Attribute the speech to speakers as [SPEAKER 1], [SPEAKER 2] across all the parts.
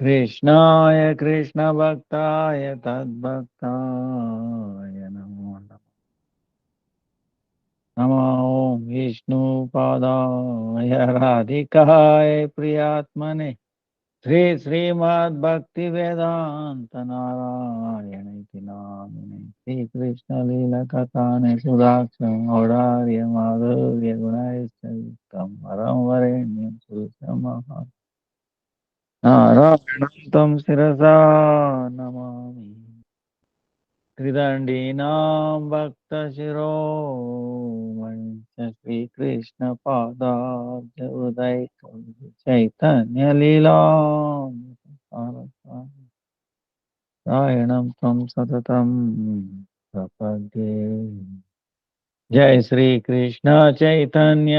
[SPEAKER 1] कृष्णाय कृष्णभक्ताय तद्भक्ताय नमो नमः। नमो विष्णुपादाय राधिकाय प्रियात्मने श्री श्रीमद्भक्तिवेदान्त नारायण इति नामिने श्रीकृष्णलीलकथाने सुधाक्षं औदार्य माधुर्य गुणैश्चरितं वरं वरेण्यं सुरसमः नारायणं तं शिरसा नमामि। त्रिदण्डीनां भक्तशिरोमणि श्रीकृष्णपादाब्ज उदयितं चैतन्यलीला रायणं त्वं सततं प्रपद्ये। जय श्री कृष्ण चैतन्य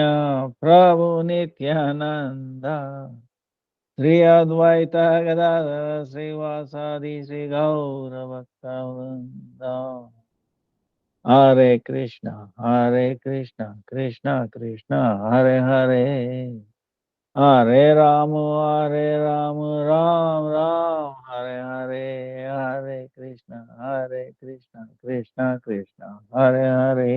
[SPEAKER 1] प्रभु नित्यानंद श्री अद्वैत गदाधर श्रीवासादि श्री गौर भक्तवृंद। हरे Krishna Krishna Krishna Hare Hare Hare Ram Ram Ram Hare Hare Hare Krishna Krishna Krishna Hare Hare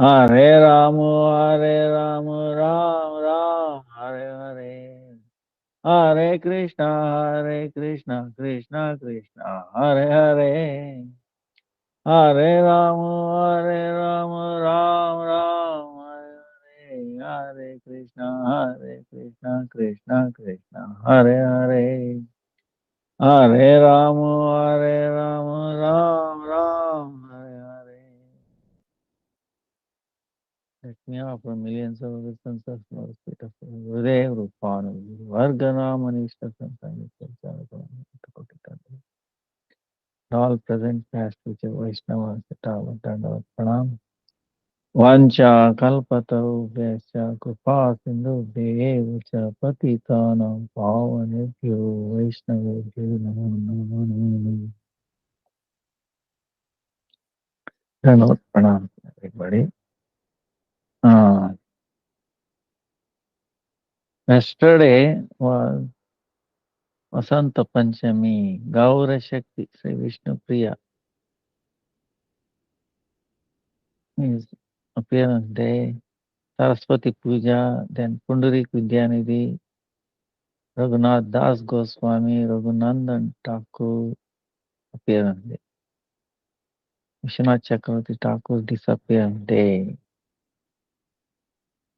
[SPEAKER 1] Hare Ram Ram Ram Hare Hare Hare Krishna Krishna Krishna Hare Hare Hare Ram Ram Ram Hare Hare Krishna Krishna Krishna Hare Hare Hare Ram Ram Ram Hare Hare. Let me offer millions of wisdom of spirit of Gurudev Rupanu Vargana Manishta Santani all present past future Vaishnavas Sitavat Dandavat Pranam Vancha Kalpatarubyasya Kripa Sindhubhyev Cha Patitanam Pavanebhyo Vaishnavebhyo Namo Namo Namo. Dandavat Pranam everybody. Yesterday was Vasanta Panchami, Gaura Shakti, Sri Vishnu Priya, his appearance day, Saraswati Puja, then Pundarik Vidyanidhi, Raghunath Das Goswami, Raghunandan Thakur appearance day, Vishwanath Chakravarti Thakur disappearance day,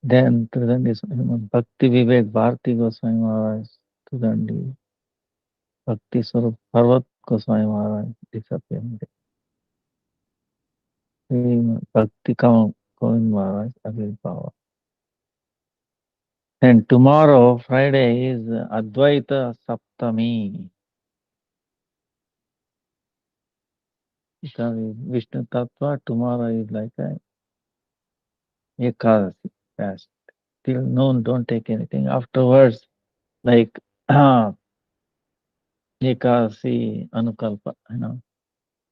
[SPEAKER 1] then present is Bhakti Vivek Bharati Goswami Maharaj, Tudandi, Bhakti Swarup Parvat Goswami Maharaj disappearance day, Bhakti Govind Maharaj Avirbhava. And tomorrow, Friday, is Advaita Saptami. Because Vishnu Tattva, tomorrow is like a Ekadasi fast. Till noon, don't take anything. Afterwards, like Ekadasi Anukalpa,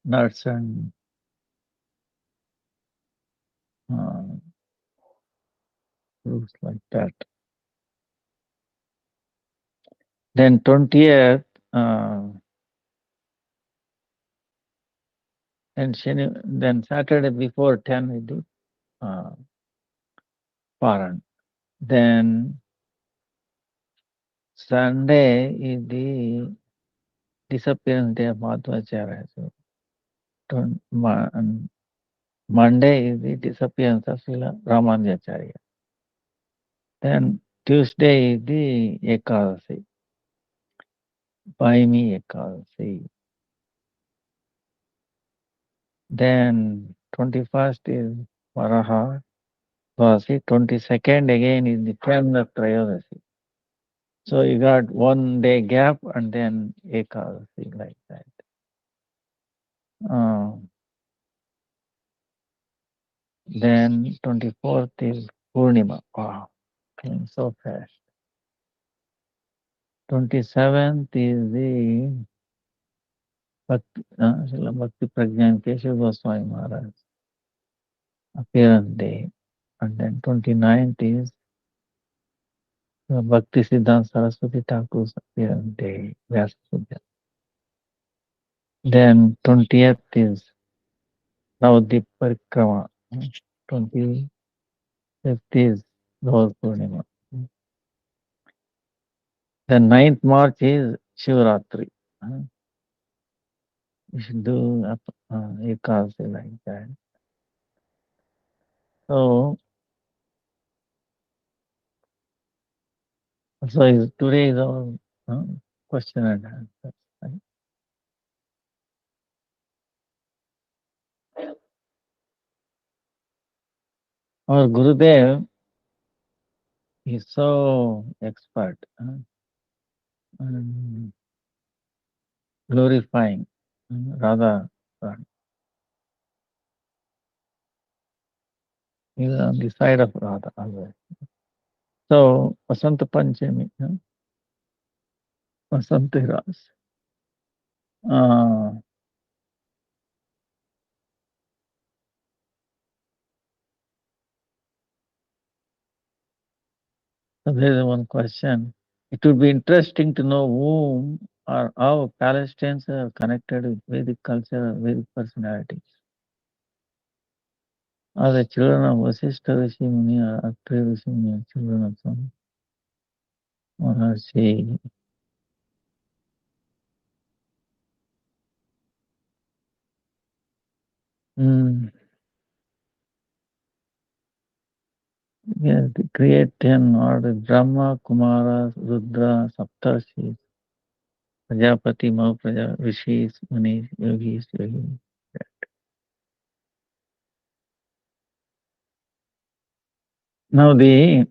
[SPEAKER 1] nuts and fruits like that. Then 20th, and then Saturday before 10 we do Paran. Then Sunday is the disappearance day of Madhvacharya. So Monday is the disappearance of Srila Ramanujacharya. Then Tuesday is the Ekadasi, Paimi Ekadasi. Then 21st is Varaha Dvasi. 22nd again is the 10th of Trayodasi. So you got 1 day gap and then Ekadasi like that. Then 24th is Purnima. Wow, came so fast. 27th is the Srila Bhakti Prajnan Keshav Goswami Maharaj appearance day. And then 29th is Bhakti Siddhanta Saraswati Thakur's appearance day, Vyasa Puja. Then 20th is Navadip Parikrama. 25th is Gaur Purnima. Then 9th March is Shivaratri. You should do Ekadasi like that. So today is our question and answer. Right? Our Gurudev is so expert and glorifying Radha. He's on the side of Radha always. So Vasanta Panchami, Vasanta Ras. So there is one question. It would be interesting to know whom or how Palestinians are connected with Vedic culture or Vedic personalities. Are the children of Vasishtha Rishi Muni or Atri Rishi Muni are children of some Maharshi? Yes, they create 10 orders: Brahma, Kumara, Rudra, Saptarshis, Prajapati, Mahapraja, Rishis, Munis, Yogis, Yogis. Now the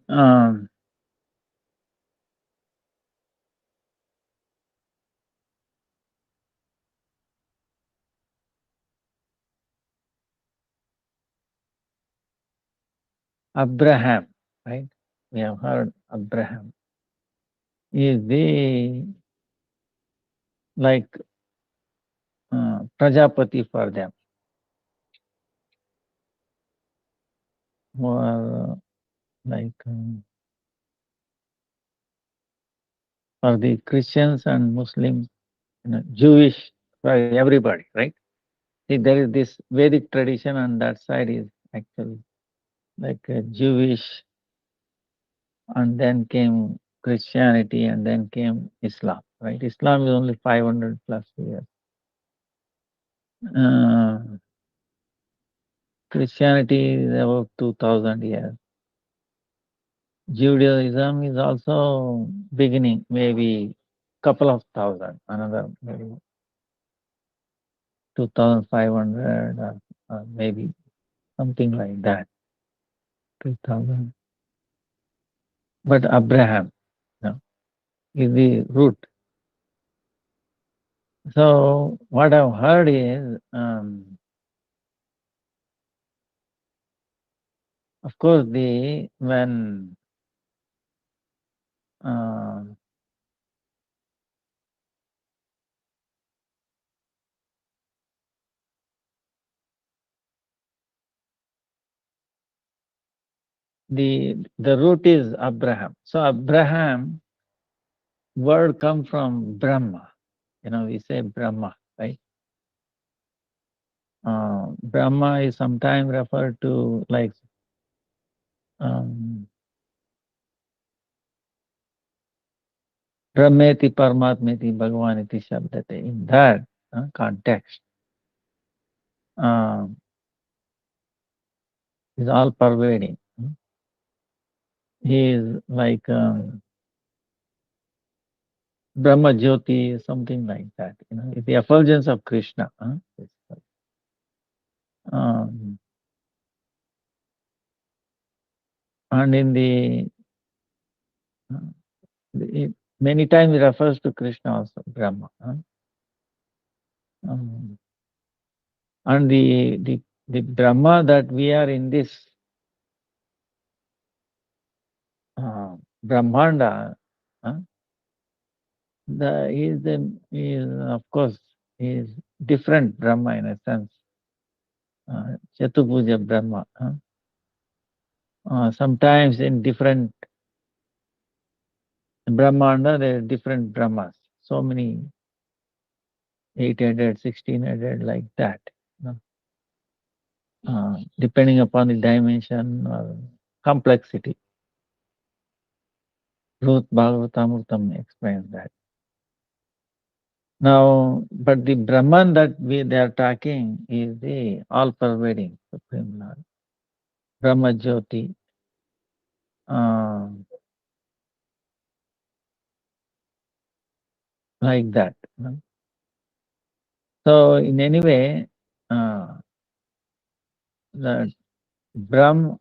[SPEAKER 1] Abraham, right? We have heard Abraham is the like Prajapati for them, who are like for the Christians and Muslims, Jewish, for everybody, right? See, there is this Vedic tradition, and that side is actually like Jewish, and then came Christianity, and then came Islam, right? Islam is only 500 plus years. Christianity is about 2000 years. Judaism is also beginning, maybe couple of thousand, another maybe 2500 or maybe something like that, 2000. But Abraham is the root. So what I've heard is, of course, when the root is Abraham. So Abraham word come from Brahma. We say Brahma, right? Brahma is sometimes referred to like Brahmeti Paramatmeti Bhagavaniti Shabdate. In that context, is all pervading. He is like Brahma Jyoti, something like that. It's the effulgence of Krishna. And in many times it refers to Krishna also, Brahma. And the Brahma that we are in this Brahmanda, is of course is different Brahma in a sense. Chaturbuja Brahma. Sometimes in different Brahmanda, there are different Brahmas. So many 8 headed, 16 headed, like that. You know. Depending upon the dimension or complexity. Ruth Bhagavatamritam explains that. Now, but the Brahman that they are talking is the all-pervading Supreme Lord, Brahma Jyoti. Like that. You know. So in any way, the Abraham,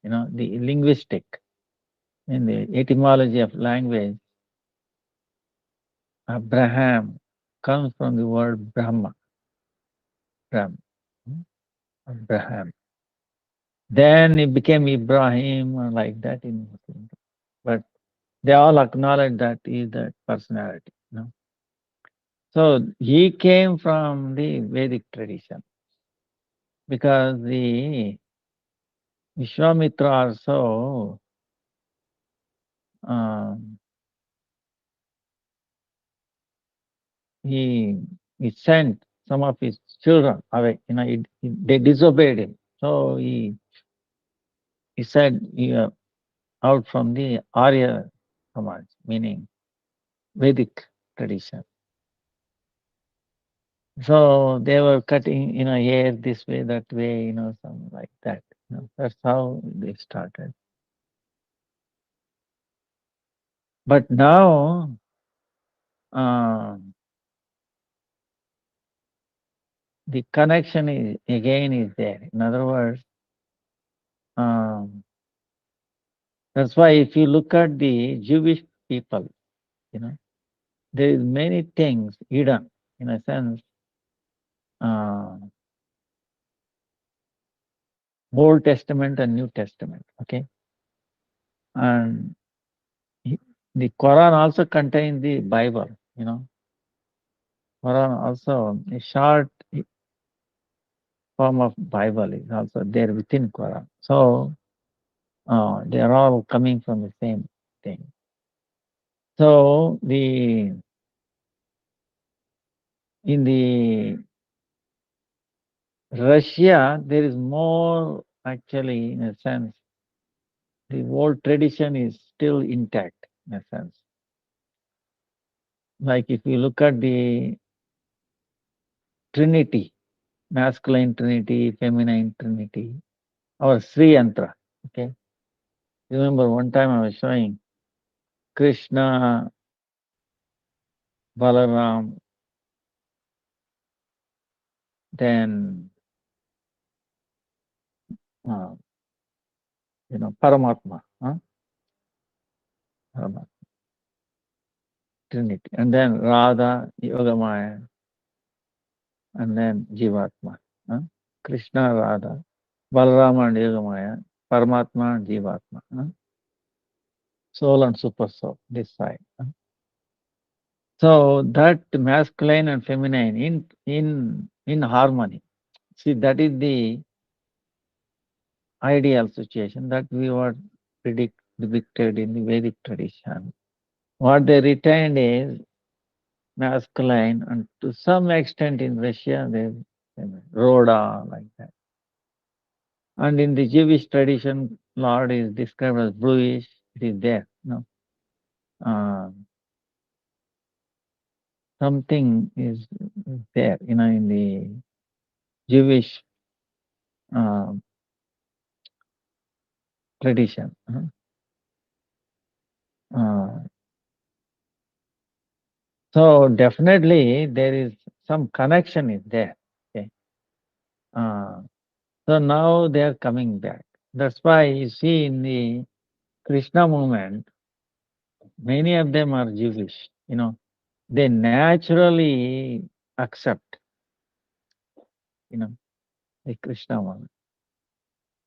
[SPEAKER 1] you know, the linguistic, in the etymology of language, Abraham comes from the word Brahma, Brahm, Abraham. Then it became Ibrahim, like that in Muslim. But they all acknowledge that he is that personality. You know? So he came from the Vedic tradition because the Vishwamitra also um, he sent some of his children away. You know, they disobeyed him. So he said, "You are out from the Arya Samaj," meaning Vedic tradition. So they were cutting, you know, hair this way, that way, you know, something like that. You know, that's how they started. But now, the connection is again is there. In other words, that's why if you look at the Jewish people, you know, there is many things hidden, in a sense, Old Testament and New Testament, okay? And the Quran also contains the Bible, you know. Quran also, a short form of Bible is also there within Quran. So they are all coming from the same thing. So in the Russia, there is more actually, in a sense, the old tradition is still intact, in a sense. Like if you look at the Trinity, masculine Trinity, feminine Trinity, or Sri Yantra, okay? Remember one time I was showing Krishna, Balaram, then uh, Paramatma, Paramatma, Trinity, and then Radha, Yogamaya, and then Jivatma, Krishna, Radha, Balarama and Yogamaya, Paramatma and Jivatma, soul and super soul, this side. So that masculine and feminine in harmony. See, that is the ideal situation that we were depicted in the Vedic tradition. What they retained is masculine, and to some extent in Russia, there's Rhoda, like that. And in the Jewish tradition, Lord is described as bluish, it is there. No? Something is there, in the Jewish tradition. Uh, so definitely there is some connection is there. Okay. So now they are coming back. That's why you see in the Krishna movement, many of them are Jewish. They naturally accept, the Krishna movement.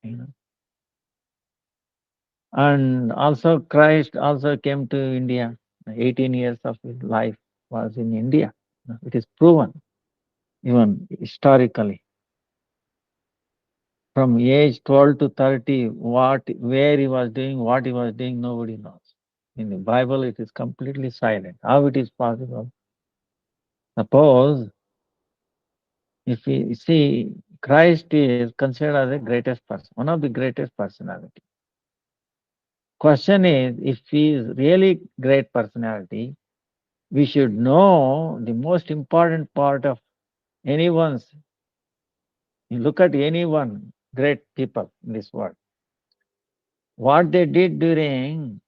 [SPEAKER 1] You know. And also Christ also came to India. 18 years of his life was in India. It is proven, even historically. From age 12 to 30, where he was doing, what he was doing, nobody knows. In the Bible, it is completely silent. How it is possible? Suppose if we see Christ is considered as the greatest person, one of the greatest personality. Question is, if he is really great personality, we should know the most important part of anyone's. You look at anyone, great people in this world. What they did during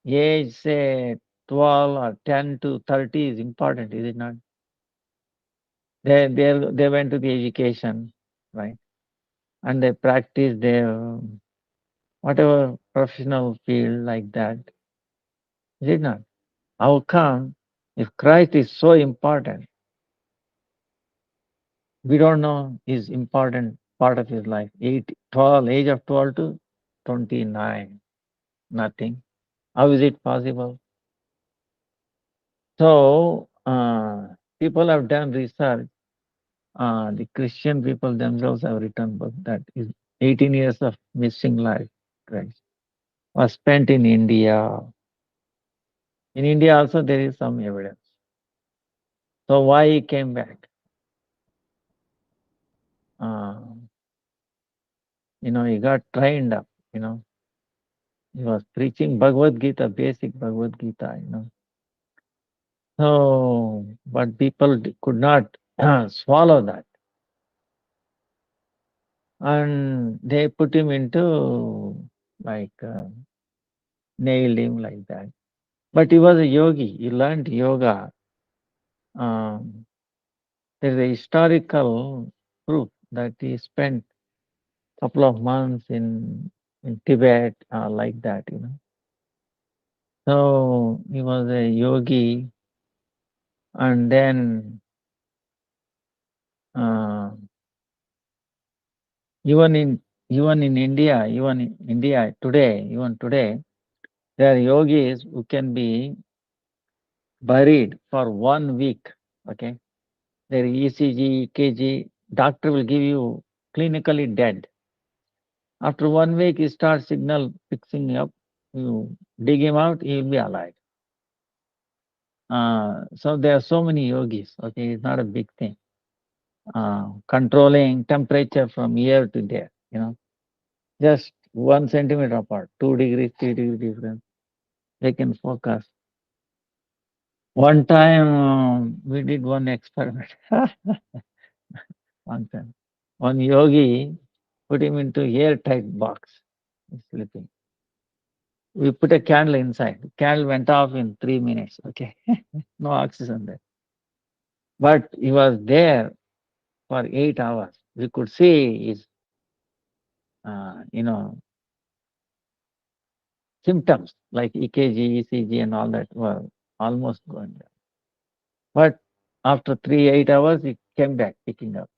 [SPEAKER 1] age, say, 12 or 10 to 30 is important, is it not? They went to the education, right? And they practiced their whatever professional field like that. Is it not? How come if Christ is so important, we don't know his important part of his life? 12, age of 12 to 29, nothing. How is it possible? So, people have done research. The Christian people themselves have written book that is 18 years of missing life, Christ, was spent in India. In India also there is some evidence. So why he came back? Uh, he got trained up, He was preaching Bhagavad Gita, basic Bhagavad Gita. So, but people could not swallow that. And they put him into, like, nailed him like that. But he was a yogi. He learned yoga. Um, there's a historical proof that he spent a couple of months in Tibet, like that. So he was a yogi, and then uh, even in India today, even today, there are yogis who can be buried for 1 week. Okay, their ECG, EKG, doctor will give you clinically dead. After 1 week, he starts signal fixing up. You dig him out, he will be alive. So there are so many yogis. Okay, it's not a big thing. Controlling temperature from here to there. Just 1 centimeter apart, 2 degrees, 3 degrees difference. They can focus. One time we did one experiment. One time, one yogi put him into airtight box. He's sleeping. We put a candle inside. The candle went off in 3 minutes. Okay, no oxygen there. But he was there for 8 hours. We could see his, symptoms like EKG, ECG, and all that were almost going down. But after 8 hours, he came back, picking up.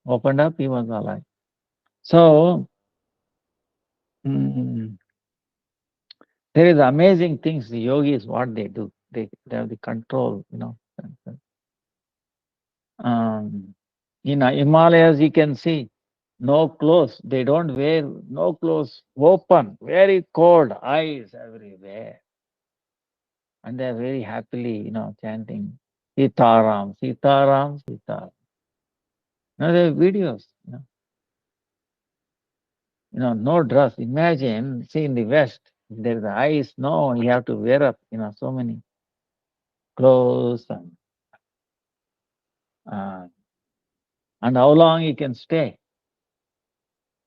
[SPEAKER 1] Opened up, he was alive. So mm, there is amazing things. The yogis, what they do, they have the control. Um, in Himalayas, you can see no clothes. They don't wear no clothes, open, very cold, eyes everywhere. And they're very happily, chanting Sitaram, Sitaram, Sitaram. There are videos, no dress. Imagine, see in the West, if there's ice, no, you have to wear up, so many clothes uh, and how long you can stay.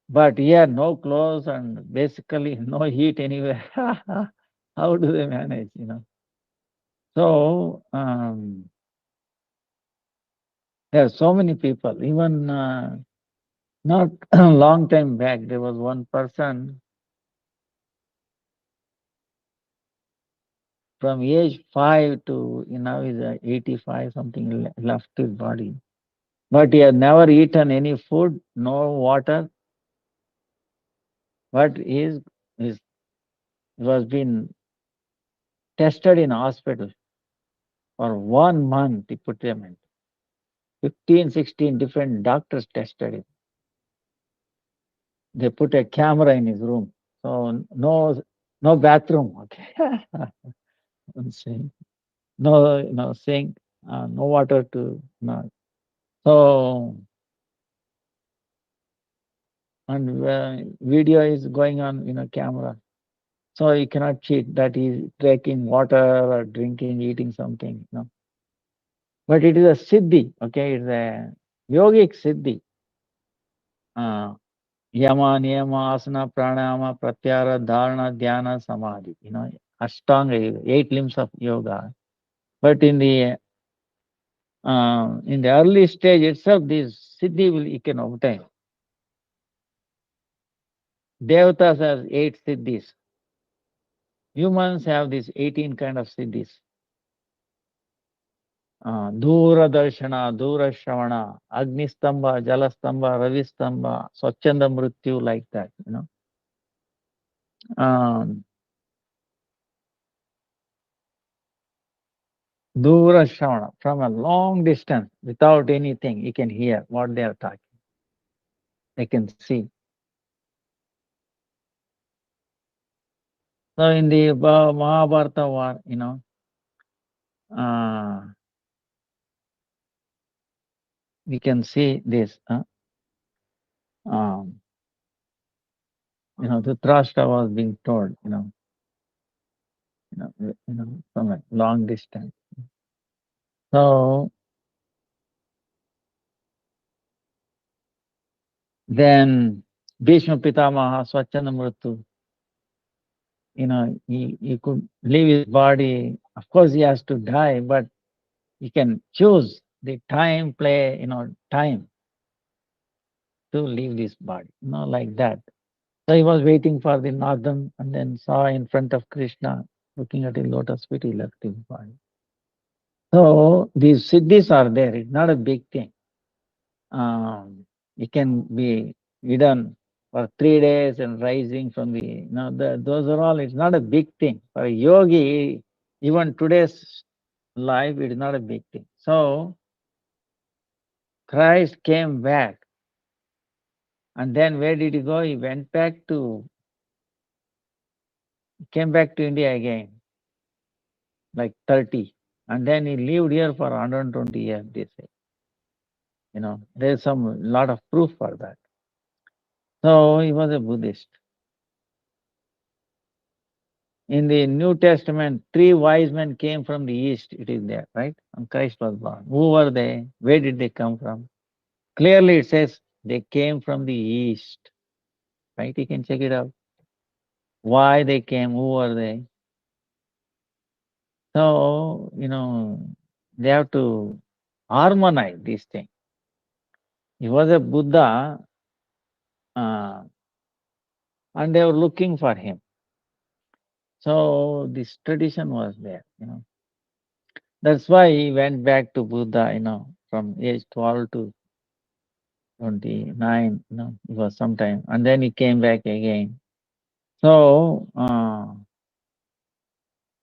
[SPEAKER 1] But here, no clothes and basically no heat anywhere. How do they manage? So there are so many people. Even not a long time back, there was one person from age 5 to is 85 something left his body. But he had never eaten any food, no water. But he was being tested in hospital for 1 month. He put them in 15, 16 different doctors tested him. They put a camera in his room. So no bathroom, okay. I'm saying no sink, no water to no. So and video is going on, camera. So you cannot cheat that he's drinking water or drinking, eating something, But it is a siddhi, okay? It's a yogic siddhi. Uh, Yama, Niyama, Asana, Pranayama, Pratyahara, Dharana, Dhyana, Samadhi. Ashtanga, 8 limbs of yoga. But in the early stage itself, this siddhi you can obtain. Devatas has 8 siddhis. Humans have these 18 kind of siddhis. Dura Darshana, Dura Shravana, Agnistamba, Jalastamba, Ravistamba, Swachanda Mrityu, like that. Um, Dura Shravana, from a long distance, without anything, you can hear what they are talking. They can see. So in the Mahabharata war, we can see this. Dhritarashtra was being told, from a long distance. So then Bhishma Pitamaha, Swachanda Mrityu, he could leave his body. Of course, he has to die, but he can choose the time, time to leave this body, like that. So he was waiting for the northern and then saw in front of Krishna, looking at a lotus feet, he left his body. So these siddhis are there. It's not a big thing. It can be hidden for 3 days and rising from those are all, it's not a big thing. For a yogi, even today's life, it is not a big thing. So Christ came back. And then where did he go? He came back to India again, like 30. And then he lived here for 120 years, they say. There's some lot of proof for that. So he was a Buddhist. In the New Testament, 3 wise men came from the east. It is there, right? And Christ was born. Who were they? Where did they come from? Clearly it says they came from the east. Right? You can check it out. Why they came, who were they? So, they have to harmonize these things. He was a Buddha, and they were looking for him. So this tradition was there, That's why he went back to Buddha, from age 12 to 29, it was sometime. And then he came back again. So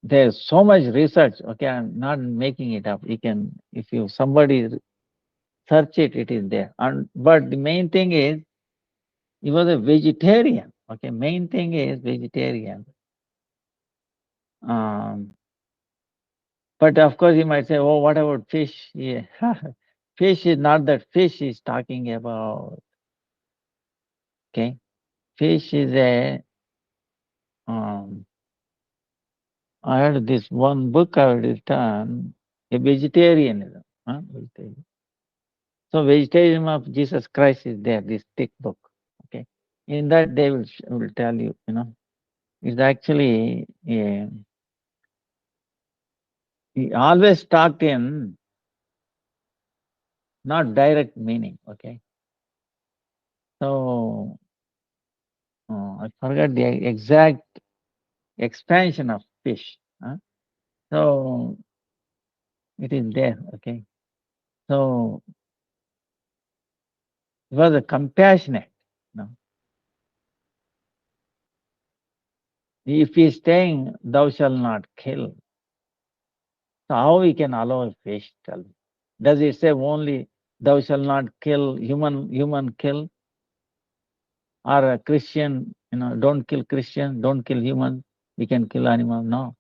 [SPEAKER 1] there's so much research, okay, I'm not making it up. If somebody search it, it is there. But the main thing is, he was a vegetarian, okay, main thing is vegetarian. But of course, you might say, oh, what about fish? Yeah. Fish is not that fish he's talking about. Okay. Fish is I had this one book I had written, a vegetarianism. Vegetarian. So vegetarianism of Jesus Christ is there, this thick book. Okay. In that they will tell you, it's actually, he always talked in not direct meaning, okay. So I forgot the exact expansion of fish. So it is there, okay. So it was a compassionate. If he is saying, thou shalt not kill, so how we can allow a fish? Tell me. Does it say only thou shalt not kill human kill? Or a Christian, don't kill Christian, don't kill human? He can kill animals? No.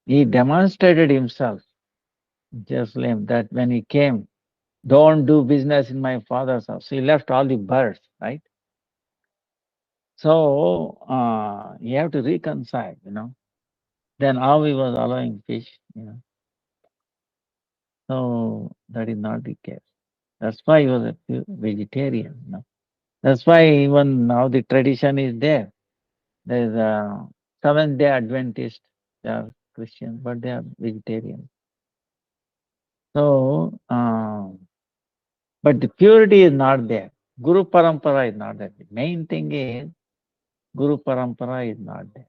[SPEAKER 1] He demonstrated himself, Jerusalem, that when he came, don't do business in my father's house. He left all the birds, right? So you have to reconcile, Then how he was allowing fish. So that is not the case. That's why he was a pure vegetarian. That's why even now the tradition is there. There is a Seventh Day Adventist. They are Christian, but they are vegetarian. So, but the purity is not there. Guru Parampara is not there. The main thing is Guru Parampara is not there.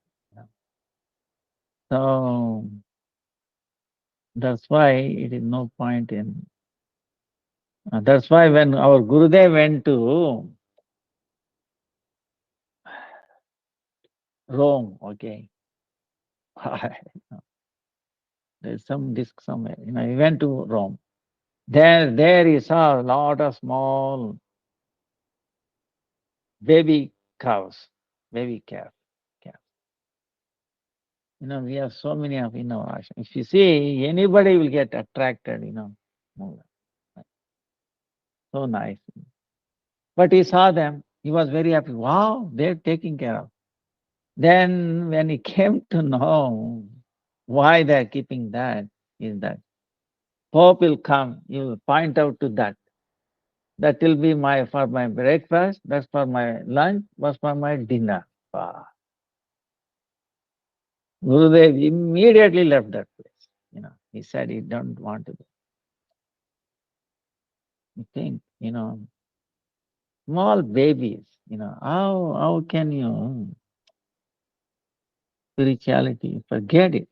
[SPEAKER 1] So that's why it is no point in. That's why when our Gurudev went to Rome, okay, there's some disc somewhere. He went to Rome. There he saw a lot of small baby cows, baby calf. We have so many of ashram. If you see, anybody will get attracted. So nice. But he saw them. He was very happy. Wow, they're taking care of. Then when he came to know why they're keeping that, is that Pope will come, he will point out to that. That will be for my breakfast, that's for my lunch, that's for my dinner. Wow. Gurudev immediately left that place. He said he don't want to. You think, small babies, how can you spirituality forget it.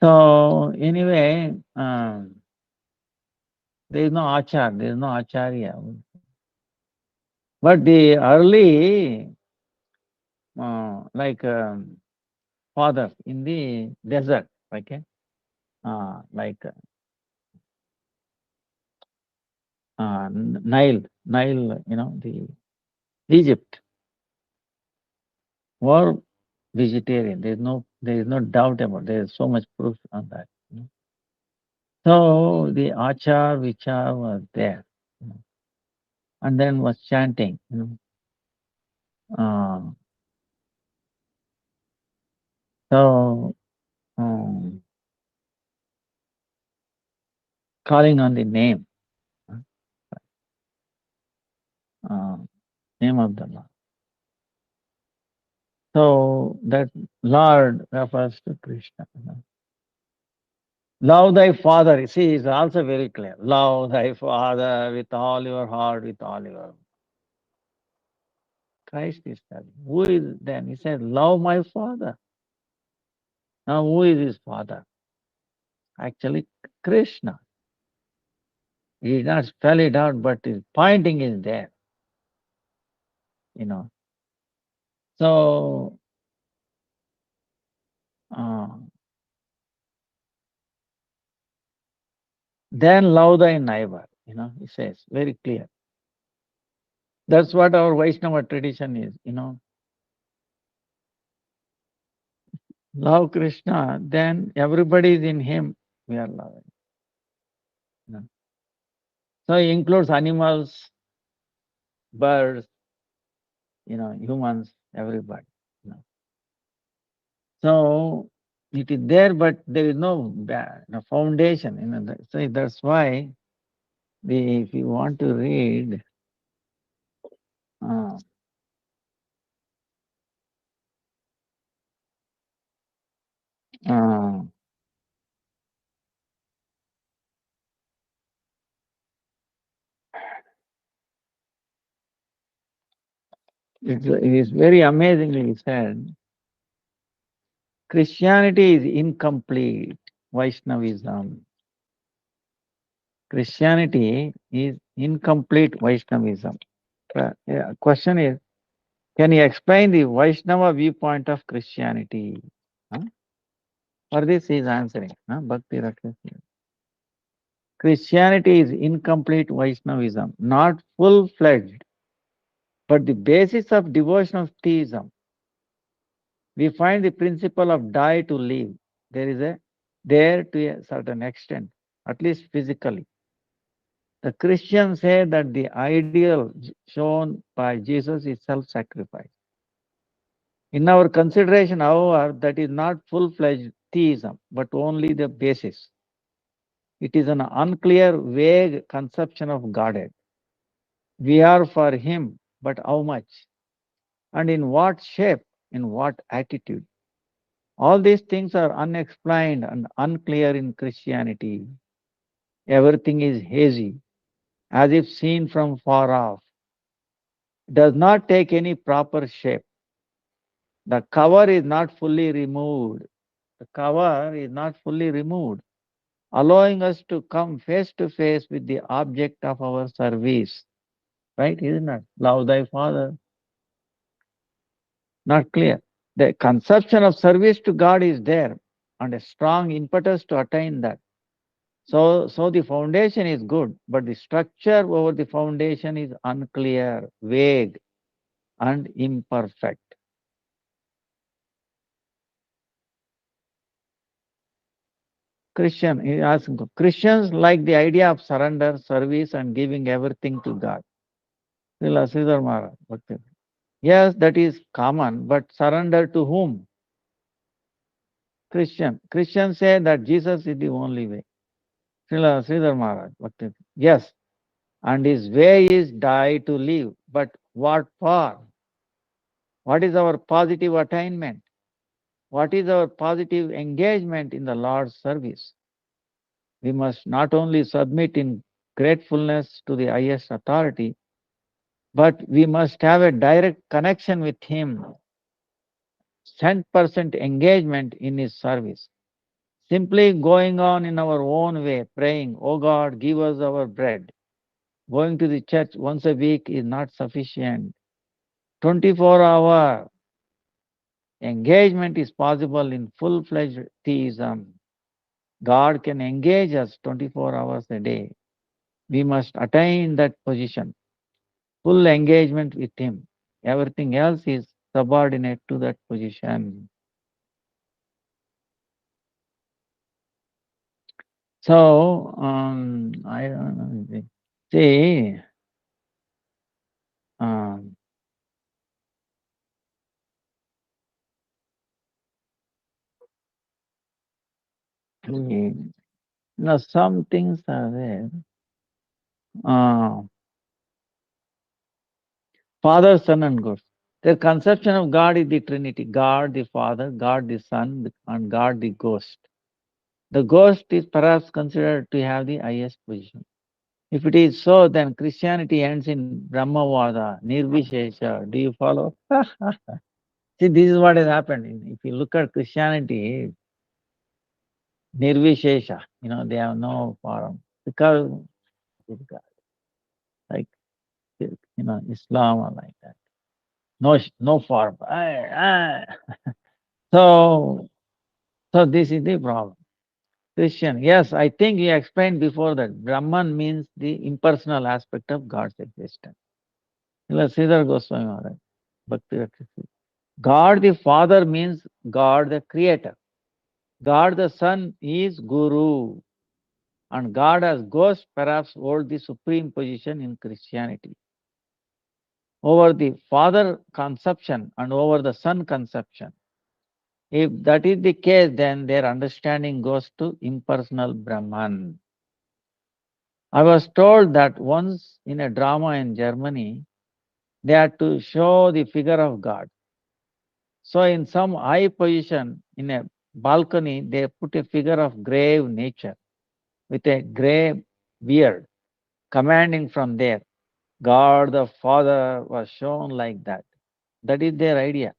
[SPEAKER 1] So anyway, there is no achar, there is no acharya. But the early, like fathers in the desert, okay, like Nile, the Egypt were vegetarian. There is no doubt about it. There is so much proof on that. So the achar vichar was there, and then was chanting. Uh, so calling on the name, uh, name of the Lord. So that Lord refers to Krishna. Love thy father. See, it's also very clear. Love thy father with all your heart, with all your. Christ is telling. Who is then? He said, love my father. Now, who is his father? Actually, Krishna. He did not spell it out, but his pointing is there. So, then love thy neighbor. He says very clear. That's what our Vaishnava tradition is. Love Krishna, then everybody is in him. We are loving. So it includes animals, birds, humans, everybody. So it is there, but there is no foundation. So that's why if you want to read, uh, it is very amazingly said. Christianity is incomplete Vaishnavism. Christianity is incomplete Vaishnavism. Question is, can you explain the Vaishnava viewpoint of Christianity? For this he is answering. Bhakti Rakshas. Christianity is incomplete Vaishnavism, not full-fledged, but the basis of devotional theism. we find the principle of die to live. There is a there to a certain extent, at least physically. The Christians say that the ideal shown by Jesus is self-sacrifice. In our consideration, however, that is not full-fledged theism, but only the basis. It is an unclear, vague conception of Godhead. We are for Him, but how much? And in what shape? In what attitude? All these things are unexplained and unclear in Christianity. Everything is hazy, as if seen from far off. It does not take any proper shape. The cover is not fully removed. The cover is not fully removed, allowing us to come face to face with the object of our service. Right? Isn't it? Love thy father. Not clear. The conception of service to God is there and a strong impetus to attain that. So the foundation is good, but the structure over the foundation is unclear, vague, and imperfect. He asks, Christians like the idea of surrender, service, and giving everything to God. Srila Sridhar Maharaj, yes, that is common, but surrender to whom? Christians say that Jesus is the only way. Srila Sridhar Maharaj, yes, and his way is die to live. But what for? What is our positive attainment? What is our positive engagement in the Lord's service? We must not only submit in gratefulness to the highest authority, but we must have a direct connection with Him, 100% engagement in His service. Simply going on in our own way, praying, Oh God, give us our bread. Going to the church once a week is not sufficient. 24-hour engagement is possible in full-fledged theism. God can engage us 24 hours a day. We must attain that position, full engagement with Him. Everything else is subordinate to that position. So, I don't know. See, um, some things are there. Uh, Father, Son, and Ghost. Their conception of God is the Trinity: God the Father, God the Son, and God the Ghost. The ghost is perhaps considered to have the highest position. If it is so, then Christianity ends in Brahmavada, Nirvishesha. Do you follow? See, this is what has happened. If you look at Christianity, Nirvishesha, they have no form. Because, like, Islam or like that. No form. So, so this is the problem. Christian, yes, I think you explained before that Brahman means the impersonal aspect of God's existence. Sridhar Goswami Maharaj, Bhakti Rakshasi. God the Father means God the Creator. God the Son is Guru. And God as Ghost perhaps hold the supreme position in Christianity. Over the Father conception and over the Son conception. If that is the case, then their understanding goes to impersonal Brahman. I was told that once in a drama in Germany, they had to show the figure of God. So in some high position in a balcony, they put a figure of grave nature with a grey beard commanding from there. God the Father was shown like that. That is their idea.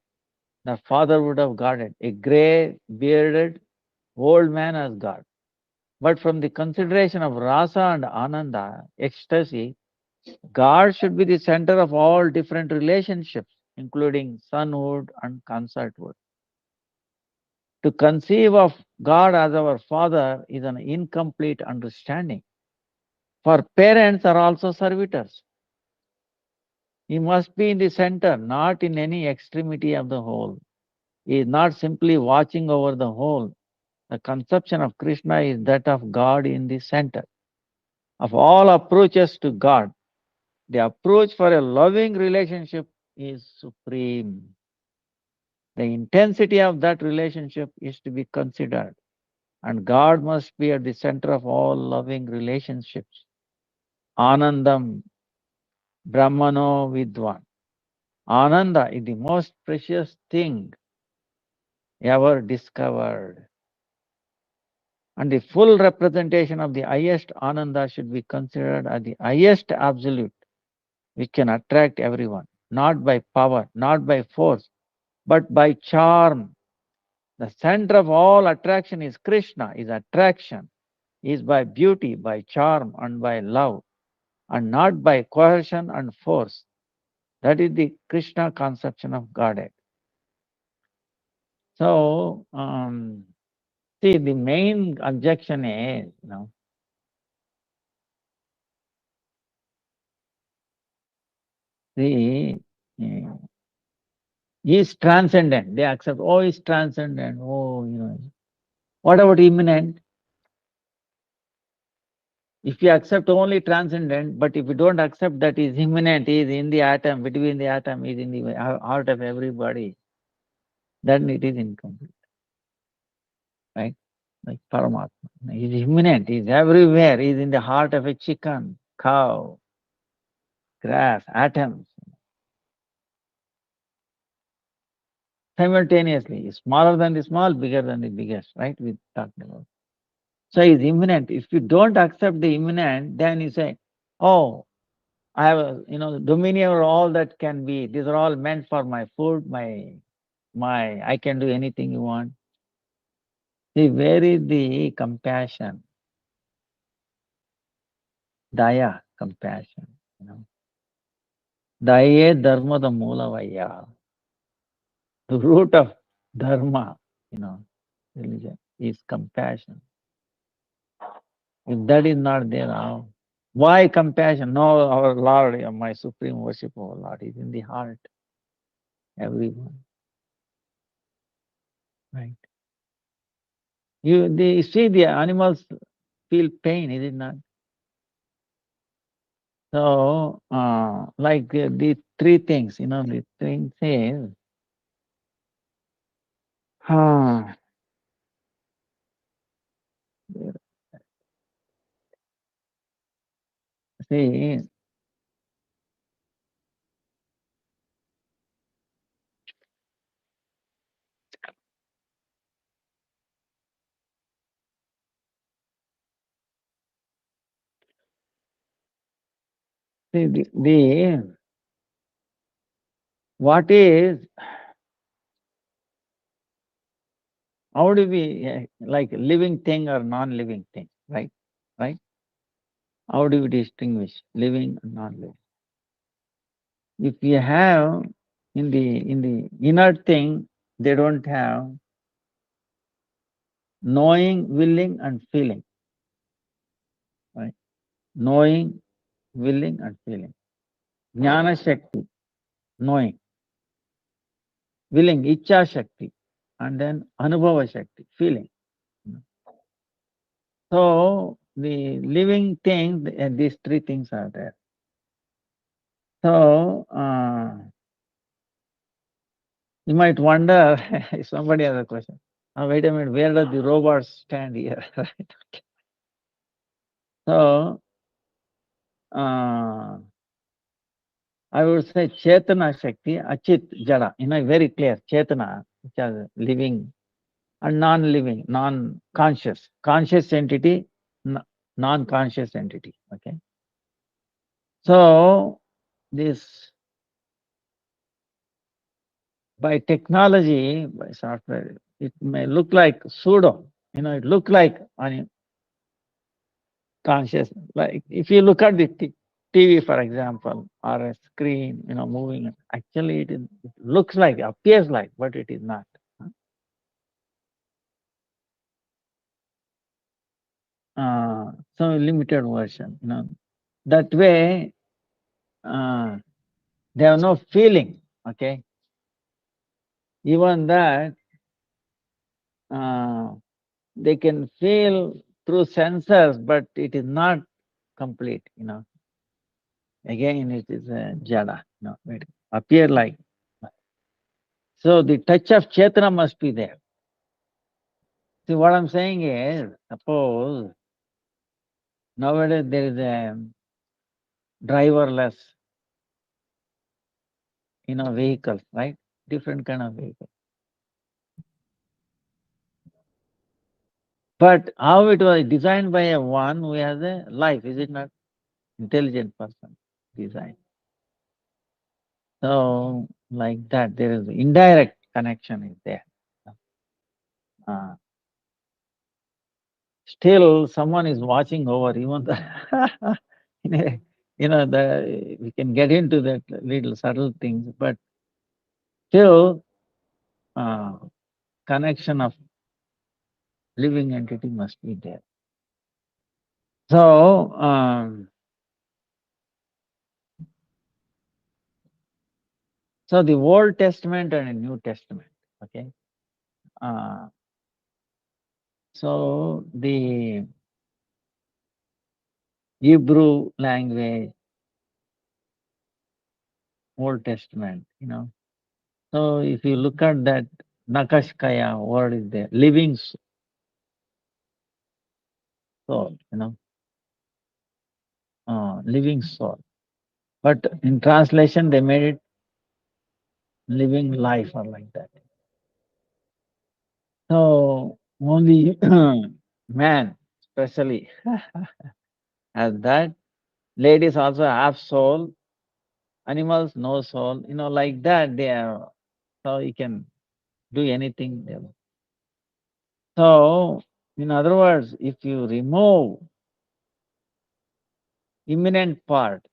[SPEAKER 1] The Father would have guarded a grey bearded old man as God. But from the consideration of rasa and ananda, ecstasy, God should be the center of all different relationships, including sonhood and consorthood. To conceive of God as our Father is an incomplete understanding. For parents are also servitors. He must be in the center, not in any extremity of the whole. is not simply watching over the whole. The conception of Krishna is that of God in the center. Of all approaches to God, the approach for a loving relationship is supreme. The intensity of that relationship is to be considered, and God must be at the center of all loving relationships. Anandam Brahmano Vidwan. Ananda is the most precious thing ever discovered. And the full representation of the highest Ananda should be considered as the highest absolute, which can attract everyone, not by power, not by force, but by charm. The center of all attraction is Krishna, is attraction, is by beauty, by charm, and by love, and not by coercion and force. That is the Krishna conception of Godhead. So, see, the main objection is, the is transcendent. They accept, oh, is transcendent. Oh, what about immanent? If you accept only transcendent, but if you don't accept that is immanent, is in the atom, between the atom, is in the heart of everybody, then it is incomplete, right? Like Paramatma. He is immanent, he is everywhere, he is in the heart of a chicken, cow, grass, atoms. Simultaneously, smaller than the small, bigger than the biggest, right? We talked about. So he is immanent. If you don't accept the immanent, then you say, oh, I have dominion over all that can be. These are all meant for my food, I can do anything you want. See, where is the compassion? Daya, compassion. Daye dharma the moola vaya. The root of dharma, religion, is compassion. If that is not there, how? Why compassion? No, our Lord, my supreme worship of our Lord is in the heart, everyone. Right? They see the animals feel pain, is it not? So, like the three things, the thing says, ah, see, what is, how do we, like living thing or non-living thing, right? Right? How do we distinguish living and non-living? If you have in the inert thing, they don't have knowing, willing, and feeling. Right? Knowing, willing, and feeling. Jnana Shakti, knowing. Willing, Icha Shakti. And then Anubhava Shakti, feeling. So, the living thing, these three things are there. So, you might wonder, if somebody has a question, wait a minute, where does the robot stand here? Right? So, I would say Chetana Shakti, Achit Jada, very clear, Chetana, which are living and non-living, non-conscious. Conscious entity, non-conscious entity, okay? So, this, by technology, by software, it may look like pseudo, it look like conscious. Like if you look at the TV, for example, or a screen, moving, actually it looks like, appears like, but it is not. So limited version, that way, they have no feeling, okay? Even that, they can feel through sensors, but it is not complete. Again, it is a jada, it appear like. So the touch of Chetana must be there. See, what I'm saying is, suppose nowadays there is a driverless, vehicles, right? Different kind of vehicle. But how it was designed by a one who has a life, is it not? Intelligent person design. So, like that, there is indirect connection is there. Uh, Still, someone is watching over, even the, you know, we can get into that little subtle things, but still, uh, connection of living entity must be there. So, so the Old Testament and the New Testament, okay. Uh, so the Hebrew language, Old Testament. So if you look at that Nakashkaya word is there, living soul, living soul. But in translation, they made it living life or like that. So only man, especially, has that. Ladies also have soul. Animals no soul. Like that. They are so you can do anything. So, in other words, if you remove imminent part,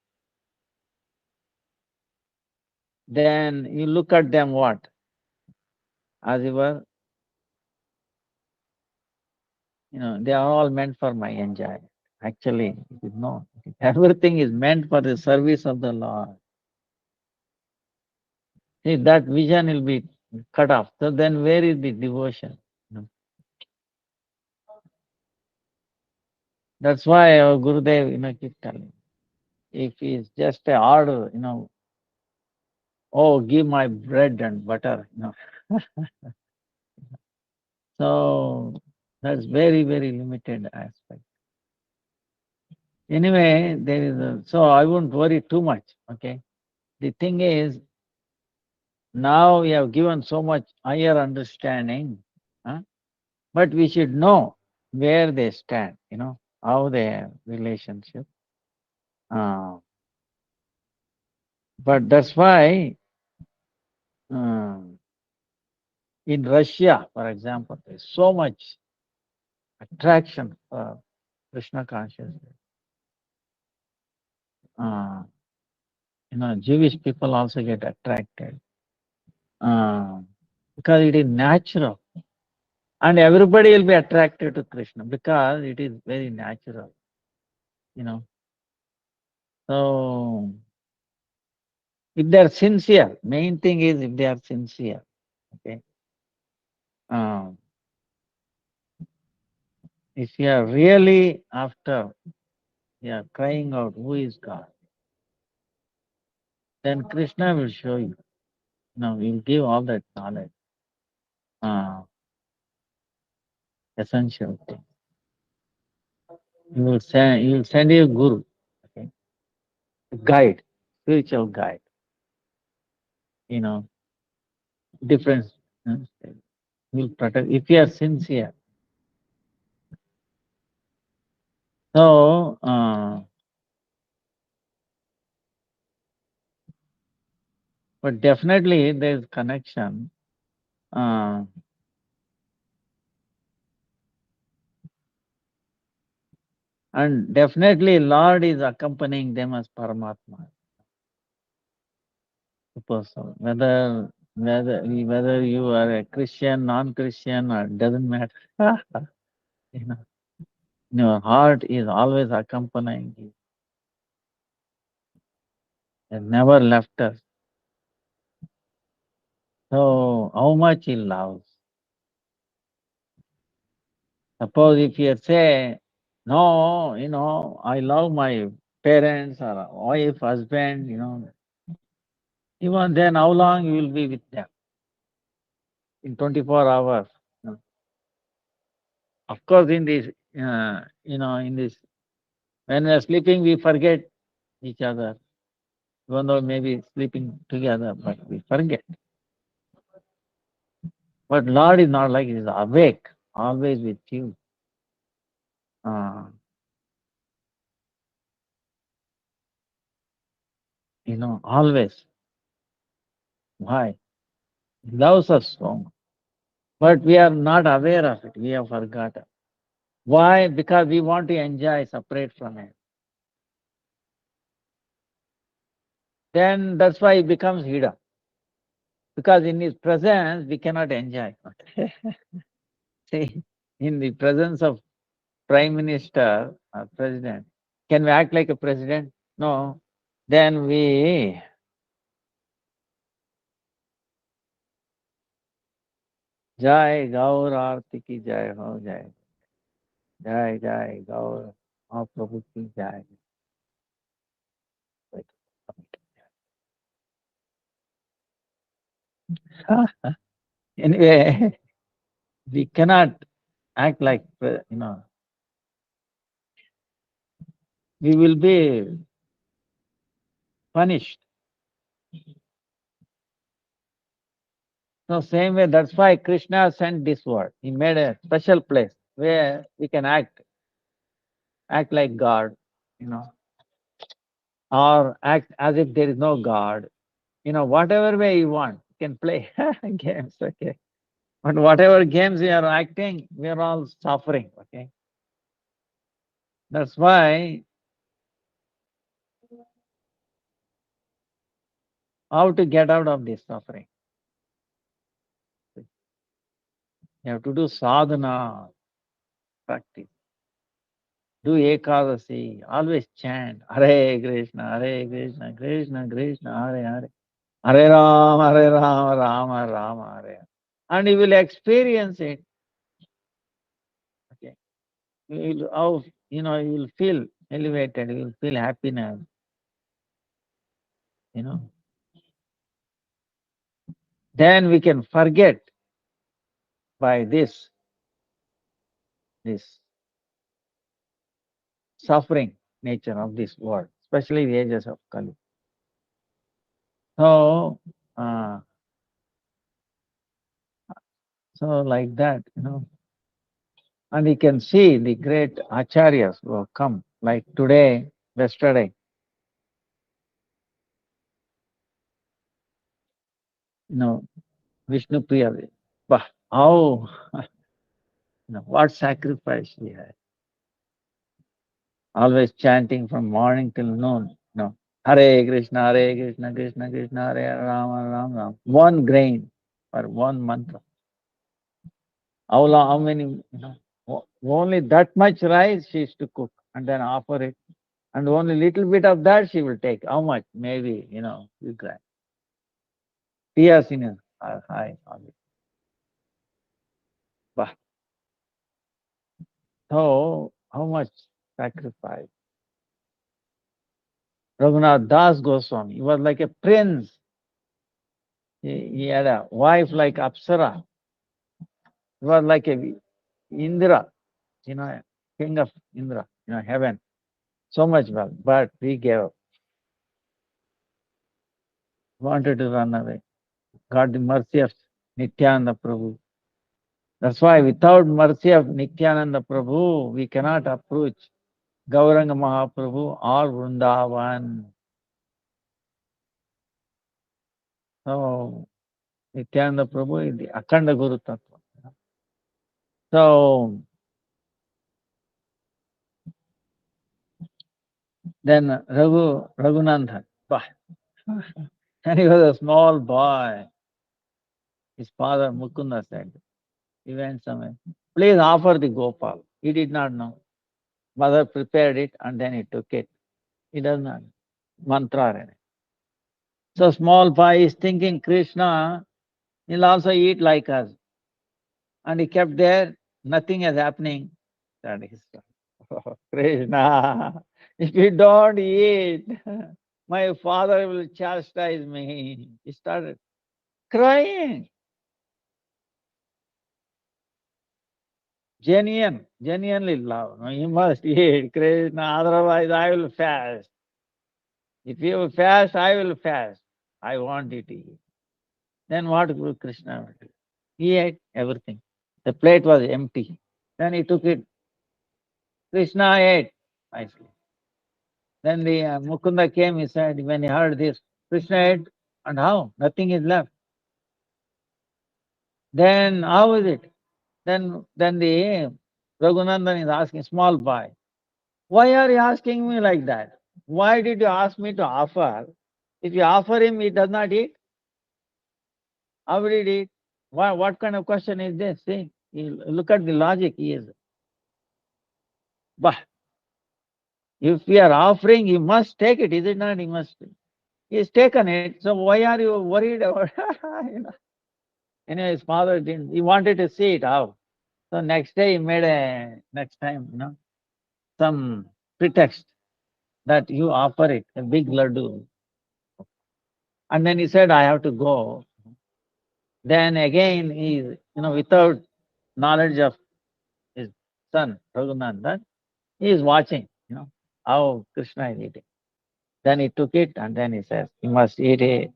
[SPEAKER 1] then you look at them what? As you were, they are all meant for my enjoyment. Actually, it is not. Everything is meant for the service of the Lord. See, that vision will be cut off. So then where is the devotion? That's why our Gurudev, keep telling. If it's just a order, oh, give my bread and butter. So that's very, very limited aspect. Anyway, so I won't worry too much. Okay. The thing is, now we have given so much higher understanding, huh? But we should know where they stand, how their relationship. Uh, but that's why in Russia, for example, there's so much attraction for Krishna consciousness. Uh, Jewish people also get attracted uh, because it is natural. And everybody will be attracted to Krishna because it is very natural. So, if they are sincere, main thing is if they are sincere, okay. Um, if you are really after, you are crying out, who is God? Then Krishna will show you. He will give all that knowledge, uh, essential thing. He will send you a guru, okay, a guide, spiritual guide. You know, different. He will protect if you are sincere. So, but definitely there is connection. Uh, and definitely Lord is accompanying them as Paramatma. Suppose so. Whether you are a Christian, non-Christian, or doesn't matter. you know, your heart is always accompanying you. It never left us. So how much he loves. Suppose if you say, no, I love my parents or wife, husband, even then how long you will be with them? In 24 hours. No. Of course, in this, in this, when we are sleeping, we forget each other, even though maybe sleeping together, but we forget. But Lord is not like, He is awake, always with you. Uh, always. Why? He loves us so much. But we are not aware of it. We have forgotten. Why? Because we want to enjoy separate from Him. Then that's why it becomes hidden. Because in His presence, we cannot enjoy. See, in the presence of Prime Minister or President, can we act like a president? No. Then we Jai Gaur Aarti ki Jai ho Jai. Jai Jai Gaur Mahaprabhu ki Jai. Anyway, we cannot act like, we will be punished. So same way, that's why Krishna sent this word. He made a special place where we can act like God, or act as if there is no God. Whatever way you want, you can play games, okay? But whatever games we are acting, we are all suffering, okay? That's why how to get out of this suffering? You have to do sadhana, practice. Do Ekadasi, always chant Hare Krishna, Hare Krishna, Krishna Krishna, Hare Hare, Hare Rama, Hare Rama, Rama Rama, Hare Hare. And you will experience it. Okay. You will feel elevated, you will feel happiness, you know. Then we can forget by this suffering nature of this world, especially the ages of Kali. So, uh, so like that, and you can see the great acharyas who have come, like today, yesterday, Vishnu Priya. Bah, how, what sacrifice she had. Always chanting from morning till noon. Hare Krishna, Hare Krishna, Krishna Krishna, Hare Hare, Rama Rama Rama. One grain or one mantra. How long, how many, only that much rice she used to cook and then offer it. And only little bit of that she will take. How much? Maybe, few grams. Tears in her eyes. Bah. So, how much sacrifice? Raghunath Das Goswami, he was like a prince. He had a wife like Apsara. He was like a Indra, king of Indra, heaven. So much wealth, but he gave up. Wanted to run away. Got the mercy of Nityananda Prabhu. That's why without mercy of Nityananda Prabhu, we cannot approach Gauranga Mahaprabhu or Vrindavan. So, Nityananda Prabhu is the Akhanda Guru Tattva. So, then Raghunandan, and he was a small boy. His father Mukunda said, he went somewhere, please offer the Gopal. He did not know. Mother prepared it and then he took it. He does not mantra. So small boy is thinking Krishna will also eat like us. And he kept there nothing is happening. That is Krishna. If you don't eat, my father will chastise me. He started crying. Genuinely love. No, you must eat, Krishna, otherwise I will fast. If you fast, I will fast. I want you to eat. Then what Guru Krishna will do? He ate everything. The plate was empty. Then he took it. Krishna ate nicely. Then the Mukunda came, he said, when he heard this, Krishna ate, and how? Nothing is left. Then how is it? Then the Raghunandan is asking, small boy, why are you asking me like that? Why did you ask me to offer? If you offer him, he does not eat. How will he eat? What kind of question is this? See, look at the logic he is. But if we are offering, he must take it, is it not? He must. He has taken it, so why are you worried about you know? Anyway, his father didn't. He wanted to see it how. So next day he made next time, some pretext that you offer it, a big laddu. And then he said, I have to go. Then again, without knowledge of his son, Raghunandan, he is watching, how Krishna is eating. Then he took it and then he says, you must eat it.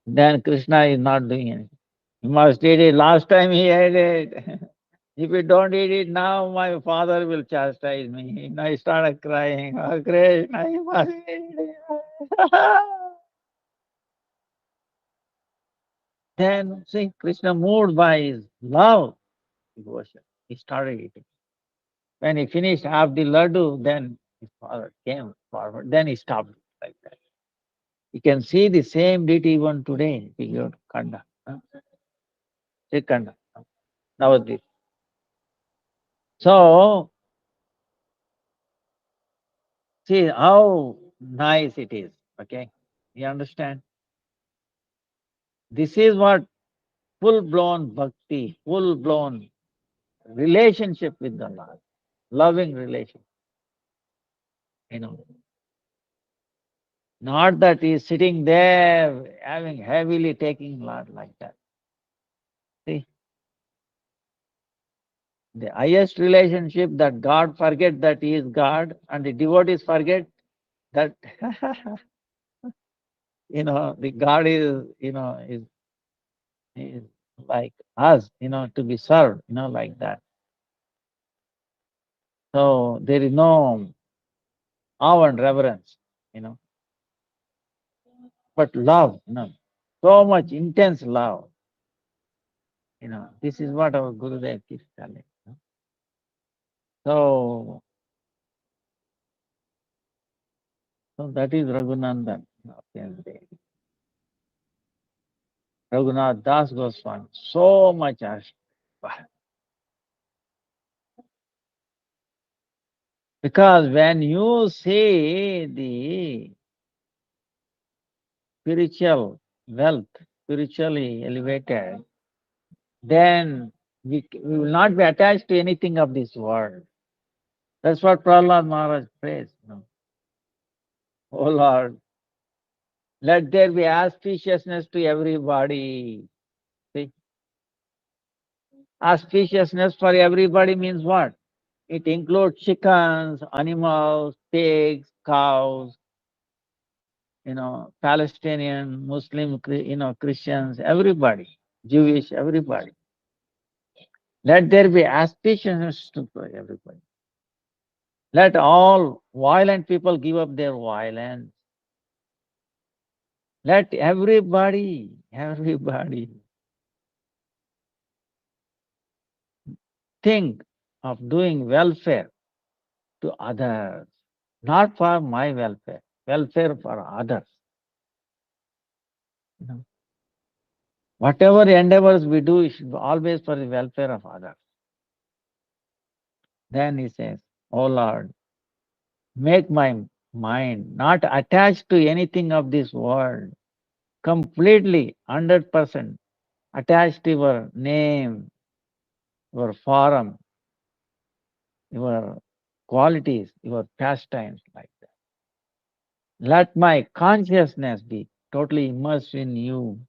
[SPEAKER 1] Then Krishna is not doing anything. You must eat it. Last time he ate it. If you don't eat it now, my father will chastise me. I started crying. Oh, Krishna, you must eat it. Then, see, Krishna moved by his love, devotion. He started eating. When he finished half the laddu, then his father came forward. Then he stopped like that. You can see the same deity even today. If you go to Kanda, Srikanda, Navadvip. So, see how nice it is. Okay, you understand? This is what full-blown bhakti, full-blown relationship with the Lord, loving relation. You know, not that he's sitting there having heavily taking Lord like that. See, the highest relationship that God forget that he is God, and the devotees forget that the God is like us, to be served, like that. So there is no awe and reverence, but love, so much intense love. This is what our Gurudev keeps telling. So, so that is Raghunandan. Raghunath Das Goswami, so much ash. Because when you see the spiritual wealth, spiritually elevated, then we will not be attached to anything of this world. That's what Prahlad Maharaj prays. Oh Lord, let there be auspiciousness to everybody. See? Auspiciousness for everybody means what? It includes chickens, animals, pigs, cows, Palestinian, Muslim, Christians, everybody, Jewish, everybody. Let there be auspiciousness to everybody. Let all violent people give up their violence. Let everybody think of doing welfare to others, not for my welfare, welfare for others. Whatever endeavors we do, it should be always for the welfare of others. Then he says, oh Lord, make my mind not attached to anything of this world, completely, 100% attached to your name, your forum, your qualities, your pastimes like that. Let my consciousness be totally immersed in you,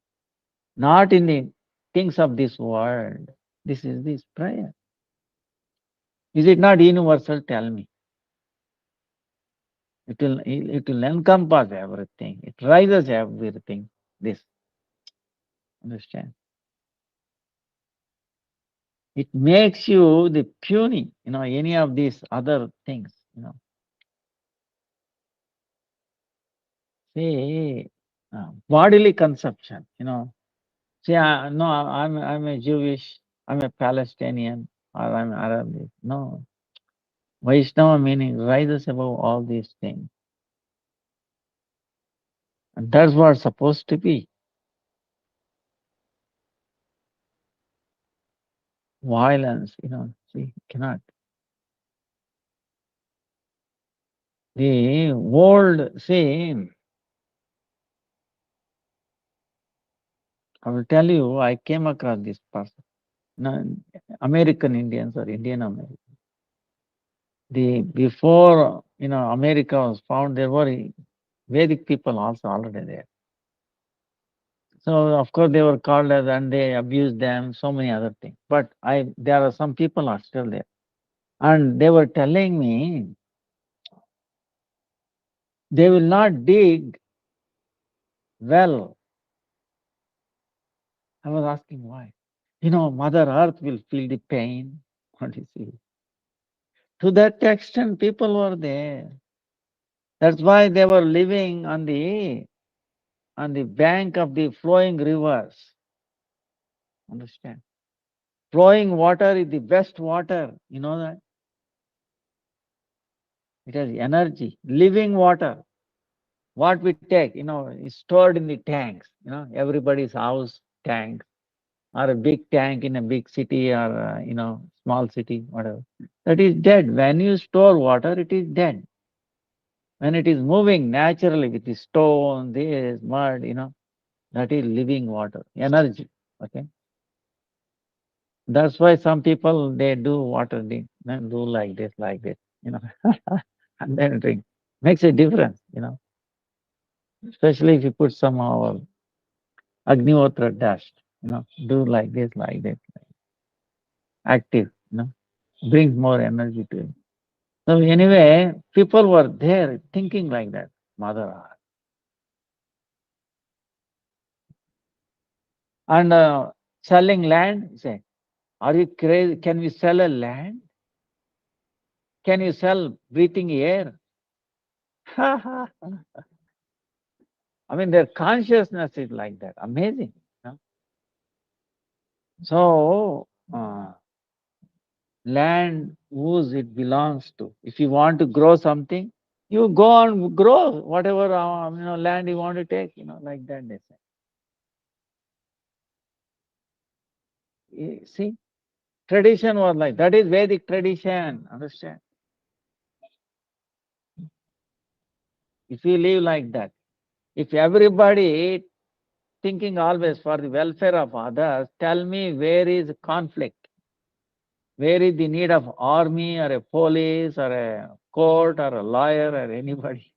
[SPEAKER 1] not in the things of this world. This is this prayer. Is it not universal? Tell me. It will encompass everything. It rises everything. This. Understand? It makes you the puny, any of these other things, See, bodily consumption, See, no, I'm a Jewish, I'm a Palestinian, or I'm Arab. No, Vaishnava meaning rises above all these things. And that's what's supposed to be. Violence, see, cannot. The world, see, I will tell you, I came across this person. No, American Indians or Indian Americans. Before America was found, there were Vedic people also already there. So of course they were called as, and they abused them, so many other things. But there are some people are still there, and they were telling me they will not dig well. I was asking why. Mother Earth will feel the pain. What do you see? To that extent, people were there. That's why they were living on the bank of the flowing rivers. Understand? Flowing water is the best water. You know that? It has energy. Living water. What we take, is stored in the tanks. Everybody's house tank or a big tank in a big city or, small city, whatever. That is dead. When you store water, it is dead. When it is moving naturally with the stone, this, mud, that is living water, energy. Okay. That's why some people, they do water, they do like this, and then drink. Makes a difference, especially if you put some of Agnihotra dust, do like this, active, brings more energy to it. So anyway, people were there thinking like that, Mother Earth. And selling land, say, are you crazy? Can we sell a land? Can you sell breathing air? I mean, their consciousness is like that. Amazing. So, land whose it belongs to. If you want to grow something, you go and grow whatever land you want to take. Like that they say. See, tradition was like that. Is Vedic tradition. Understand? If you live like that, if everybody thinking always for the welfare of others, tell me where is conflict? Where is the need of army or a police or a court or a lawyer or anybody?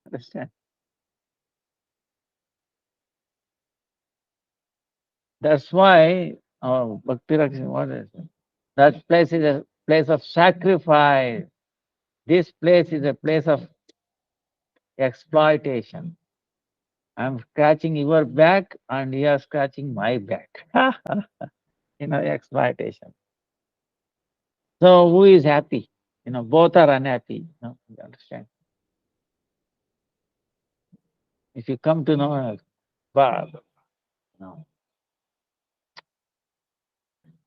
[SPEAKER 1] Understand? That's why Bhakti Rakshana, what is it? That place is a place of sacrifice. This place is a place of exploitation. I'm scratching your back and you are scratching my back. Exploitation. So who is happy? Both are unhappy. You understand? If you come to know, but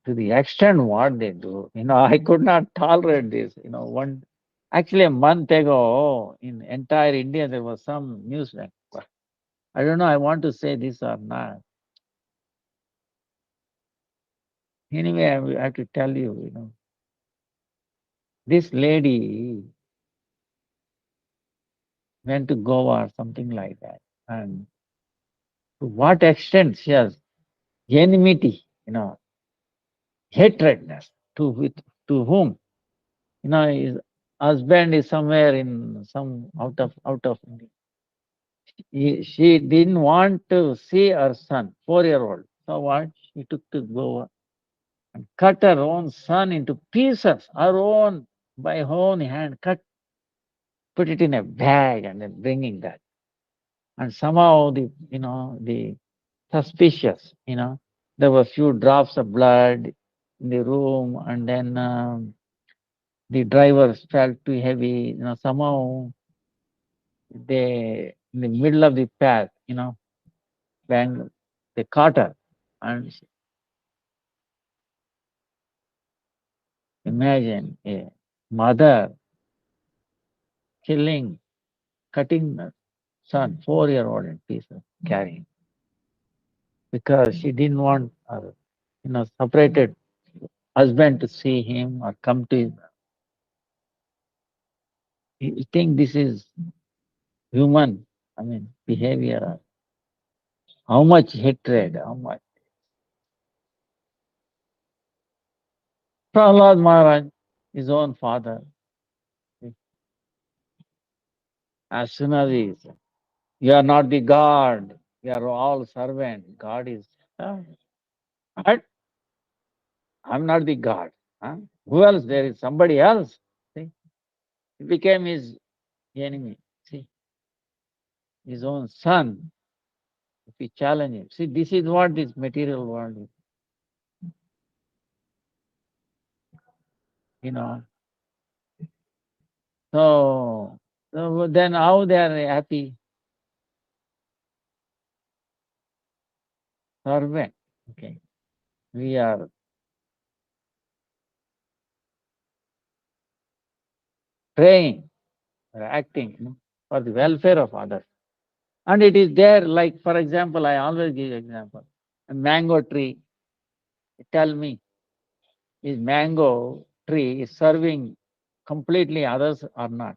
[SPEAKER 1] to the extent what they do, I could not tolerate this. Actually a month ago in entire India there was some news. I don't know. I want to say this or not. Anyway, I have to tell you, this lady went to Goa or something like that, and to what extent she has enmity, hatredness to whom? His husband is somewhere in some out of India. She didn't want to see her son, 4-year-old. So what? She took to Goa and cut her own son into pieces, her own, by her own hand, put it in a bag and then bringing that. And somehow the suspicious, there were few drops of blood in the room, and then the driver felt too heavy, somehow they, in the middle of the path, when they caught her. And imagine a mother killing, cutting the son, 4-year-old in pieces, carrying, because she didn't want her, separated husband to see him or come to him. You think this is human, behavior? How much hatred, how much? Prahlad Maharaj, his own father, as soon as he is, you are not the God, you are all servant. God is, what? I'm not the God. Huh? Who else? There is somebody else. See? He became his enemy. See, his own son. If he challenge him, see, this is what this material world is. You know. So then how they are happy? Servant. Okay. We are praying, or acting, for the welfare of others. And it is there, like, for example, I always give example. A mango tree, tell me, is mango tree is serving completely others or not?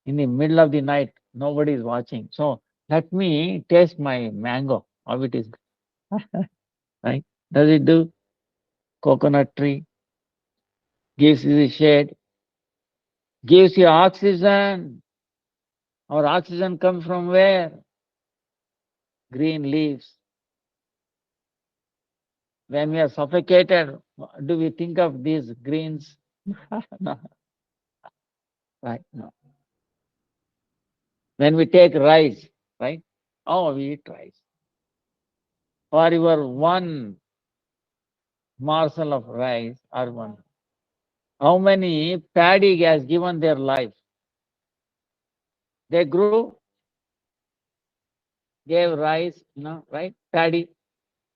[SPEAKER 1] In the middle of the night, nobody is watching. So let me taste my mango, how it is. Right? Does it do? Coconut tree gives you the shade, gives you oxygen. Our oxygen comes from where? Green leaves. When we are suffocated, do we think of these greens? No. Right? No. When we take rice, right? Oh, we eat rice. For your one morsel of rice or one, how many paddy has given their life? They grew, gave rice, right? Paddy,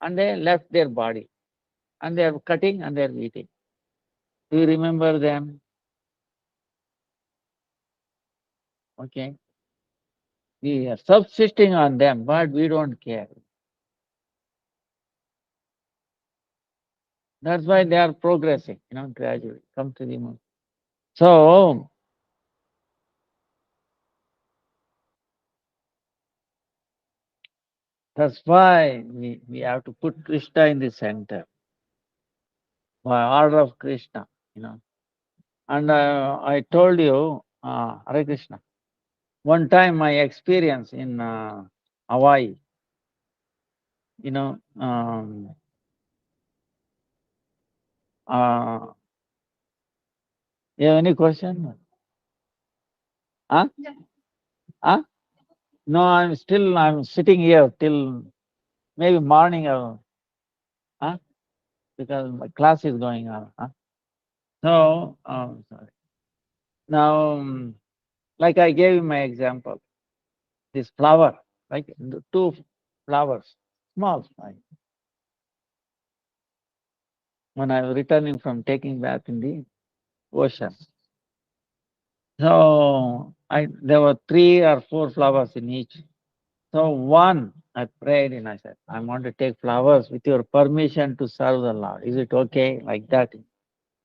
[SPEAKER 1] and they left their body. And they are cutting and they are eating. Do you remember them? Okay. We are subsisting on them, but we don't care. That's why they are progressing, gradually. Come to the moon. So that's why we have to put Krishna in the center by order of Krishna, And I told you, Hare Krishna, one time my experience in Hawaii, you know, um, uh, you have any question? Huh? Huh? No, I'm sitting here till maybe morning, huh? Because my class is going on. Huh? So, sorry. Now, like I gave you my example, this flower, like the two flowers, small, right? When I was returning from taking bath in the ocean. So there were 3 or 4 flowers in each. So one I prayed and I said, I want to take flowers with your permission to serve the Lord. Is it okay? Like that.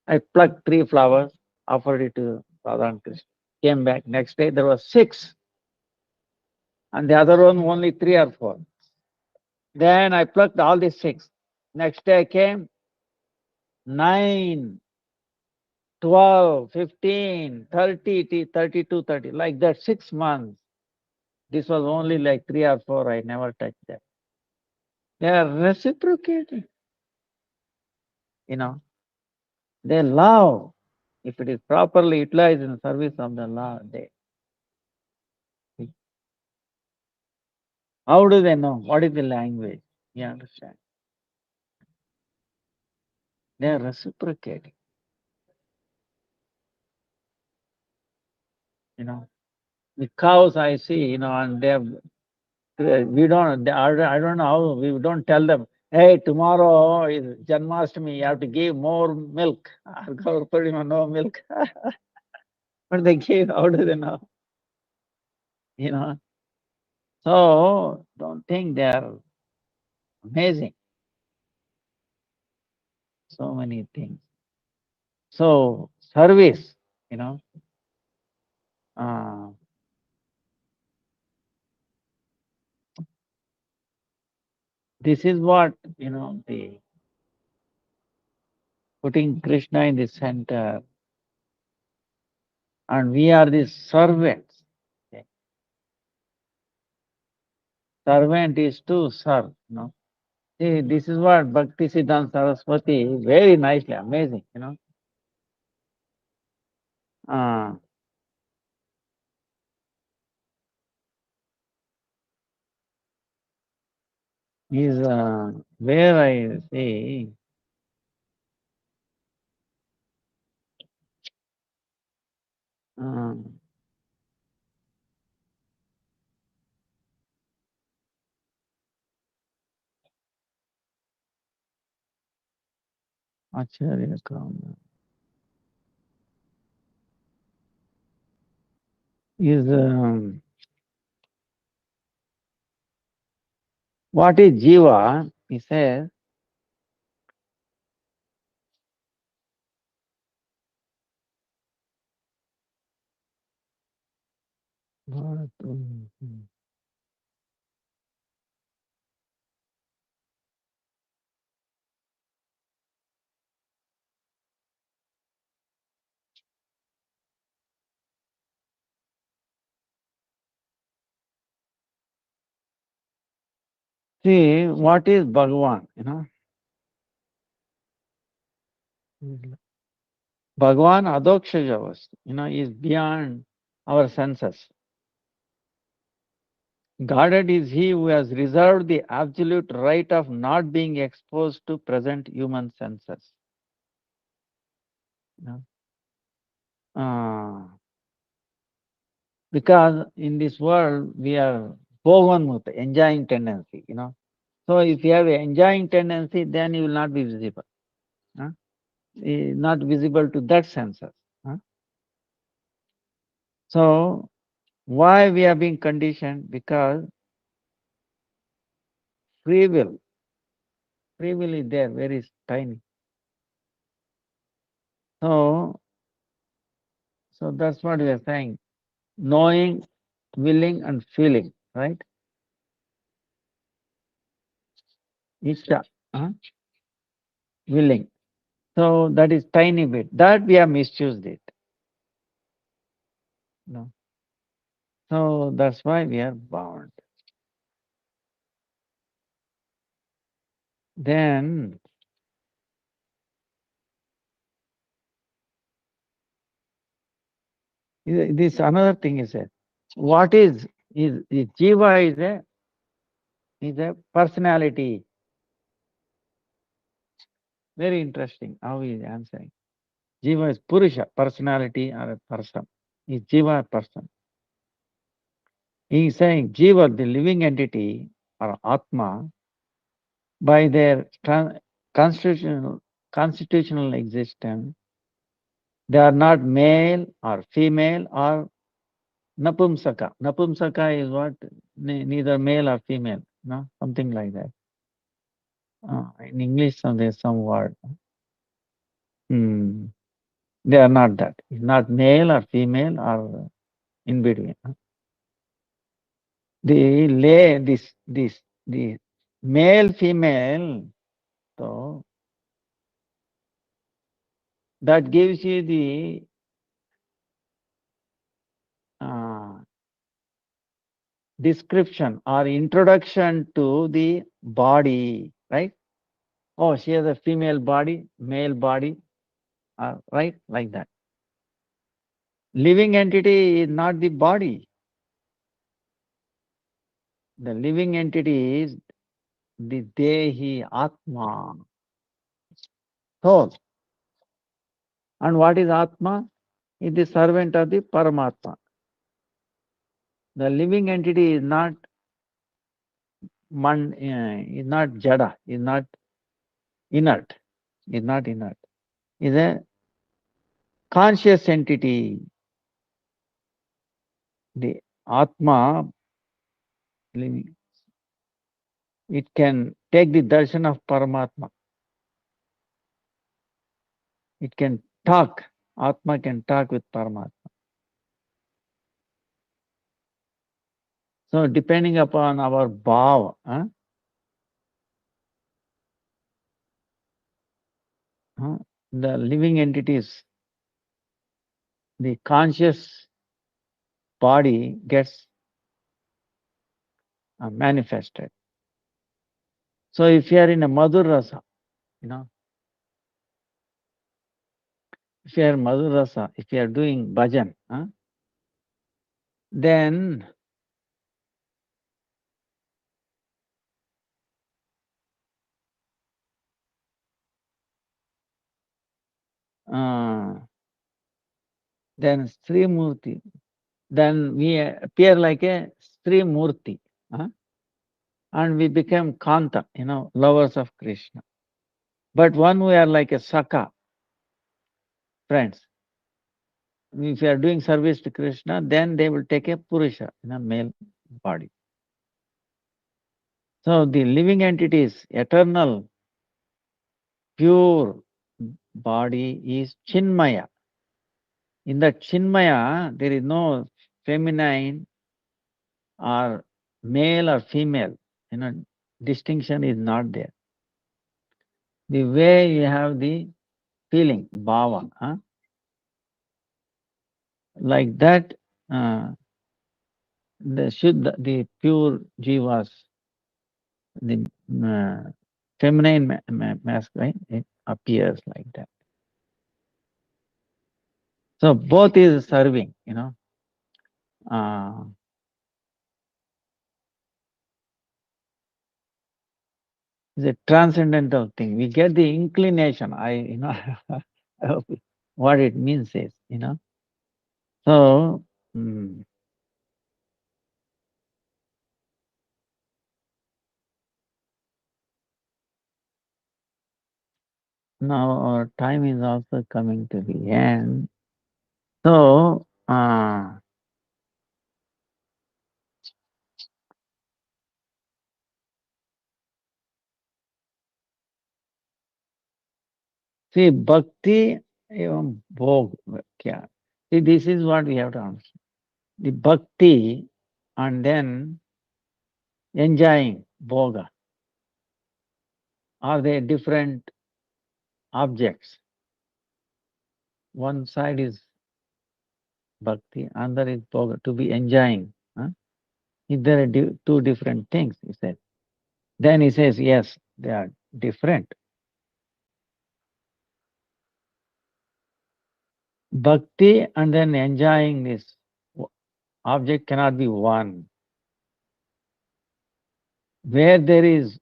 [SPEAKER 1] I plucked 3 flowers, offered it to Radha and Krishna. Came back. Next day there were 6. And the other one only 3 or 4. Then I plucked all the 6. Next day came 9, 12, 15, 30, 32, 30, like that, 6 months. This was only like 3 or 4, I never touched them. They are reciprocating, you know. They love. If it is properly utilized in service of the Lord, they. How do they know? What is the language? You understand? They are reciprocating, you know. The cows I see, you know, and they have, we don't, I don't know how, we don't tell them, hey, tomorrow is Janmashtami, you have to give more milk. Or no milk. But they give, how do they know? You know. So don't think they are amazing. So many things. So service, you know, uh, this is what, you know, the putting Krishna in the center, and we are the servants. Okay. Servant is to serve, you know. See, this is what Bhakti Siddhanta Saraswati very nicely, amazing, you know. Uh, is where I see uh, Acharya Kama is what is Jiva? He says, see, what is Bhagavan? You know, Bhagavan Adokshajavas, you know, is beyond our senses. Godhead is he who has reserved the absolute right of not being exposed to present human senses. You know? Because in this world we are bhoganmuta, enjoying tendency, you know. So if you have an enjoying tendency, then you will not be visible. Huh? Not visible to that senses. Huh? So why we are being conditioned? Because free will. Free will is there, very tiny. So that's what we are saying. Knowing, willing, and feeling, right? Isha, huh? Willing. So that is tiny bit. That we have misused it. No. So that's why we are bound. Then this another thing is that what is Jiva is a personality. Very interesting how he is answering. Jiva is Purusha, personality or a person. Is Jiva a person? He is saying Jiva, the living entity or Atma, by their constitutional existence, they are not male or female or napumsaka. Napumsaka is what? Neither male or female, no? Something like that. In English, there's some word. Hmm. They are not that. It's not male or female or in between. The male female So that gives you the description or introduction to the body, right? Oh, she has a female body, male body, right? Like that. Living entity is not the body. The living entity is the Dehi Atma, soul. And what is Atma? Is the servant of the Paramatma. The living entity is not is not jada, is not inert, is not inert. Is a conscious entity. The Atma, living, it can take the darshan of Paramatma. It can talk. Atma can talk with Paramatma. So depending upon our bhava, the living entities, the conscious body gets manifested. So if you are in a Madhur Rasa, if you are Madhur Rasa, if you are doing bhajan, then Sri Murti, then we appear like a Sri Murti, and we become Kanta, lovers of Krishna. But one we are like a Saka, friends. If you are doing service to Krishna, then they will take a Purusha, male body. So the living entities, eternal, pure body is Chinmaya. In that Chinmaya, there is no feminine or male or female. Distinction is not there. The way you have the feeling, bhava, like that, the Shuddha, the pure jivas, the feminine mask, right? It appears like that. So both is serving, it's a transcendental thing. We get the inclination. I hope what it means is, So, now our time is also coming to the end. So, see, bhakti, bhog, kya? See, this is what we have to understand. The bhakti and then enjoying bhoga. Are they different objects? One side is bhakti, another is bhoga, to be enjoying. If there are two different things, he said. Then he says, yes, they are different. Bhakti and then enjoying this object cannot be one. Where there is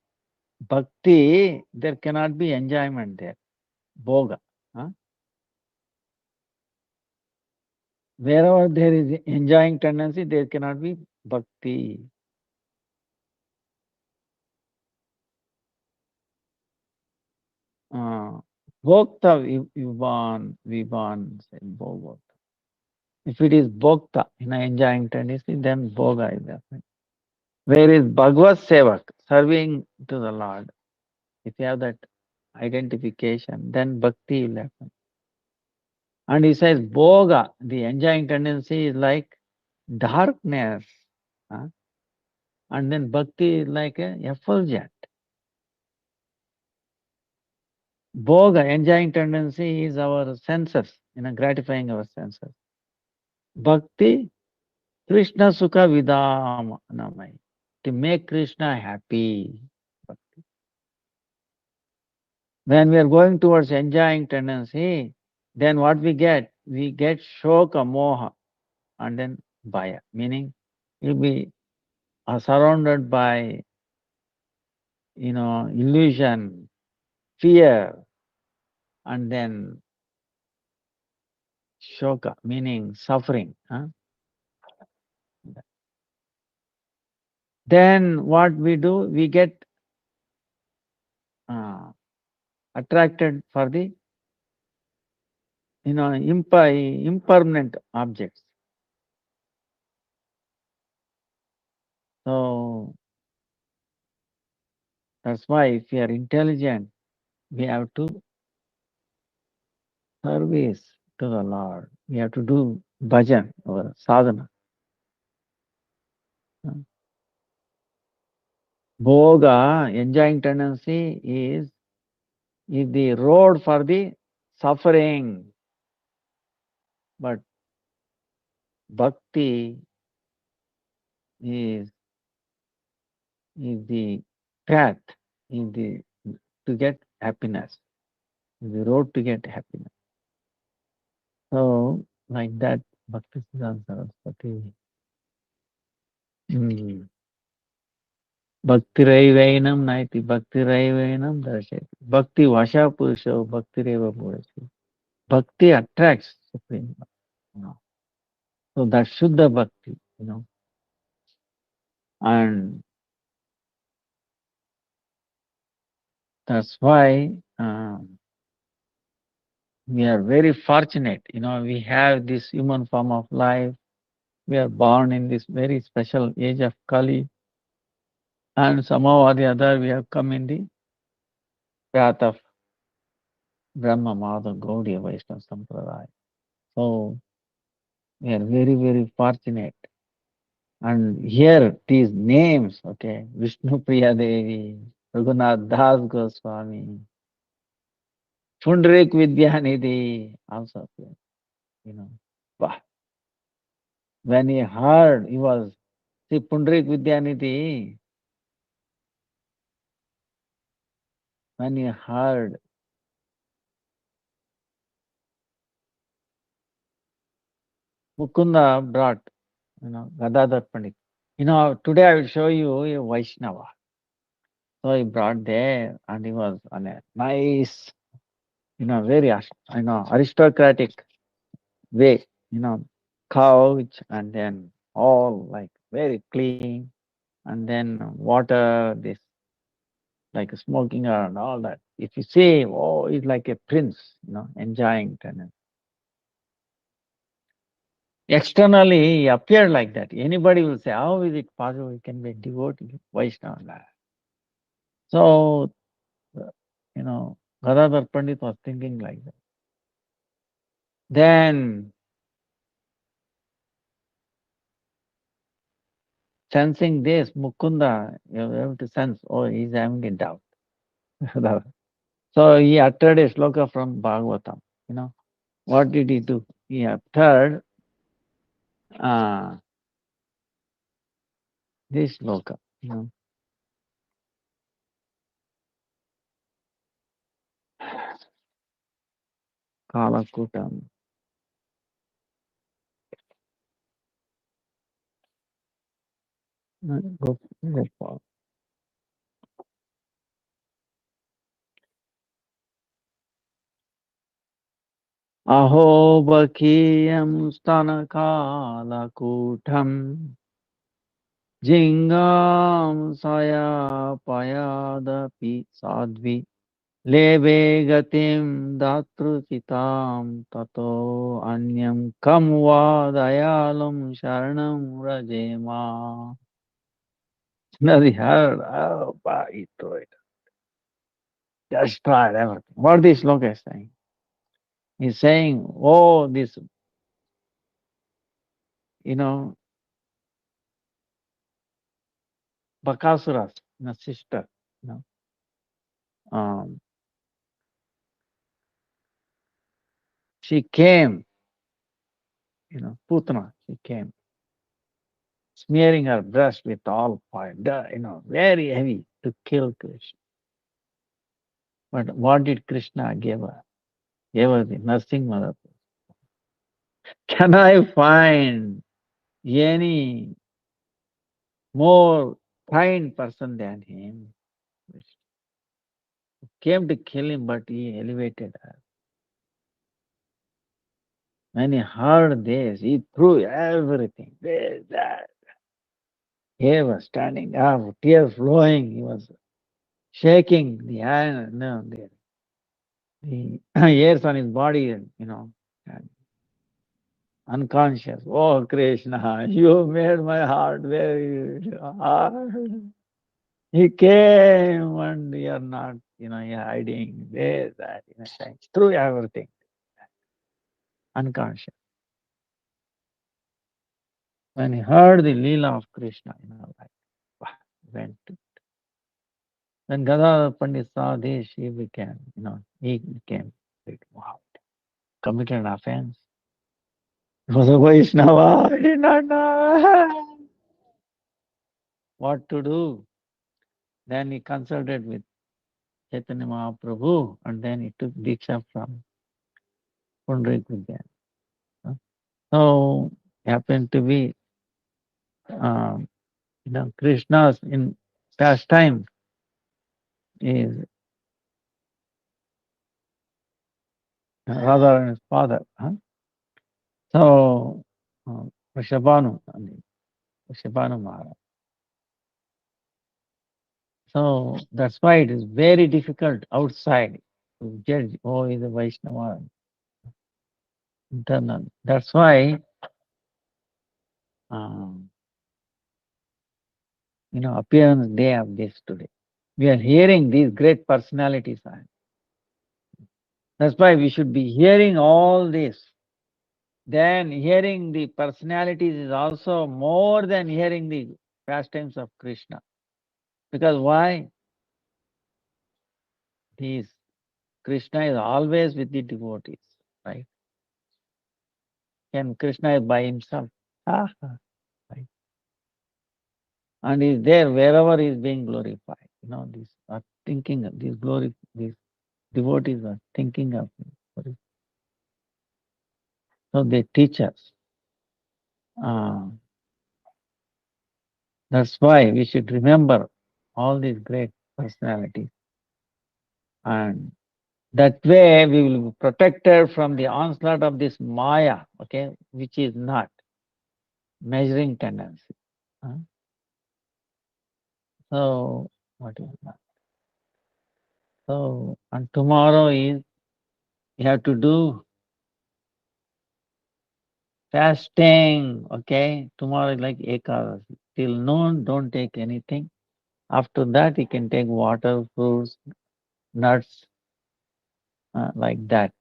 [SPEAKER 1] bhakti, there cannot be enjoyment there. Bhoga. Wherever there is enjoying tendency, there cannot be bhakti. Bhokta Vibhan said Bhogata. If it is bhokta, enjoying tendency, then bhoga is happening. Where is Bhagavad Sevak, serving to the Lord? If you have that identification, then bhakti will happen. And he says, bhoga, the enjoying tendency is like darkness. And then bhakti is like a effulgent. Bhoga, enjoying tendency, is our senses, gratifying our senses. Bhakti, Krishna Sukha Vidam Namai, to make Krishna happy. When we are going towards enjoying tendency, then what we get? We get shoka, moha, and then bhaya, meaning we'll be surrounded by, illusion, fear, and then shoka, meaning suffering. Huh? Then what we do? We get uh, attracted for the, impermanent objects. So that's why if we are intelligent, we have to service to the Lord. We have to do bhajan or sadhana. Bhoga, enjoying tendency, is the road for the suffering. But bhakti is the path, is the to get happiness, is the road to get happiness. So like that, Bhakti Siddhanta Saraswati. Mm. Bhakti Raivainam Naiti Bhakti Raivainam Darshati. Bhakti Vasha Purusha Bhakti Reva Purusha. Bhakti attracts Supreme Lord. So that's Shuddha Bhakti. And that's why we are very fortunate. We have this human form of life. We are born in this very special age of Kali. And somehow or the other, we have come in the path of Brahma Madhav Gaudiya Vaishnava Sampradaya. So we are very, very fortunate. And here these names, okay, Vishnu Priya Devi, Raghunath Das Goswami, Pundarik Vidyanidhi, also, you know. Bah. When he heard, see, Pundarik Vidyanidhi, when he heard, Mukunda brought, Gadadhar Pandit. Today I will show you a Vaishnava. So he brought there and he was on a nice, very, aristocratic way, couch and then all like very clean and then water, this like smoking and all that. If you see, oh, he's like a prince, enjoying tennis. Externally, he appeared like that. Anybody will say, how is it possible he can be a devotee, Vaishnava? So, uh, Gadadhar Pandit was thinking like that. Then, sensing this, Mukunda, you have to sense, oh, he's having a doubt. So he uttered a sloka from Bhagavatam. What did he do? He uttered uh, this sloka. Kalakutam. Gopal. Aho bakiyam stana kalakutam. Jingam saya payadapi sadvi. Leve gatim datrucitam tato anyam kam va dayalam sharanam rajema. Nadi heard, oh, he threw it. Just tried everything. What this sloka is saying? He's saying, oh, this, you know, Bakasuras, sister, you know, um, she came, Putana, she came, smearing her breast with all fire, very heavy to kill Krishna. But what did Krishna give her? Gave her the nursing mother. Can I find any more kind person than him? Came to kill him, but he elevated her. When he heard this, he threw everything. This, that. He was standing up, tears flowing. He was shaking the hand, the hairs on his body, and unconscious. Oh, Krishna, you made my heart very hard. He came and you're not, you're hiding this, that, through everything, unconscious. When he heard the Leela of Krishna, went to. When Gadadhar Pandit saw this, he became, wow, committed an offense. He was a Vaishnava, he did not know what to do. Then he consulted with Chaitanya Mahaprabhu and then he took Diksha from Pundarik Vidyan. So, happened to be, Krishna's in pastime is Radha and his father. So, Vrishabhanu Maharaj. So that's why it is very difficult outside to judge, oh, is a Vaishnava internal. That's why, appearance day of this today. We are hearing these great personalities. That's why we should be hearing all this. Then hearing the personalities is also more than hearing the pastimes of Krishna. Because why? Krishna is always with the devotees, right? And Krishna is by himself. Right? And is there wherever he is being glorified. These are thinking of these devotees are thinking of him. So they teach us. That's why we should remember all these great personalities. And that way we will be protected from the onslaught of this Maya, okay, which is not measuring tendency. So, what is that? So, and tomorrow is, you have to do fasting, okay? Tomorrow is like Ekadasi. Till noon, don't take anything. After that, you can take water, fruits, nuts, like that.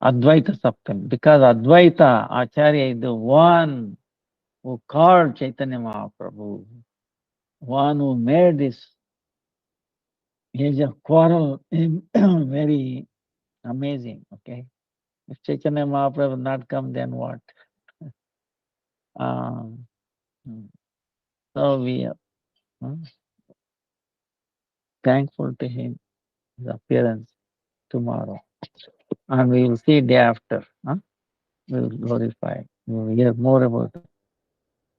[SPEAKER 1] Advaita Saptami. Because Advaita, Acharya is the one who called Chaitanya Mahaprabhu, one who made this age of quarrel very amazing, okay? If Chaitanya Mahaprabhu would not come, then what? So we are thankful to him, his appearance tomorrow. And we will see day after. We will glorify. We will hear more about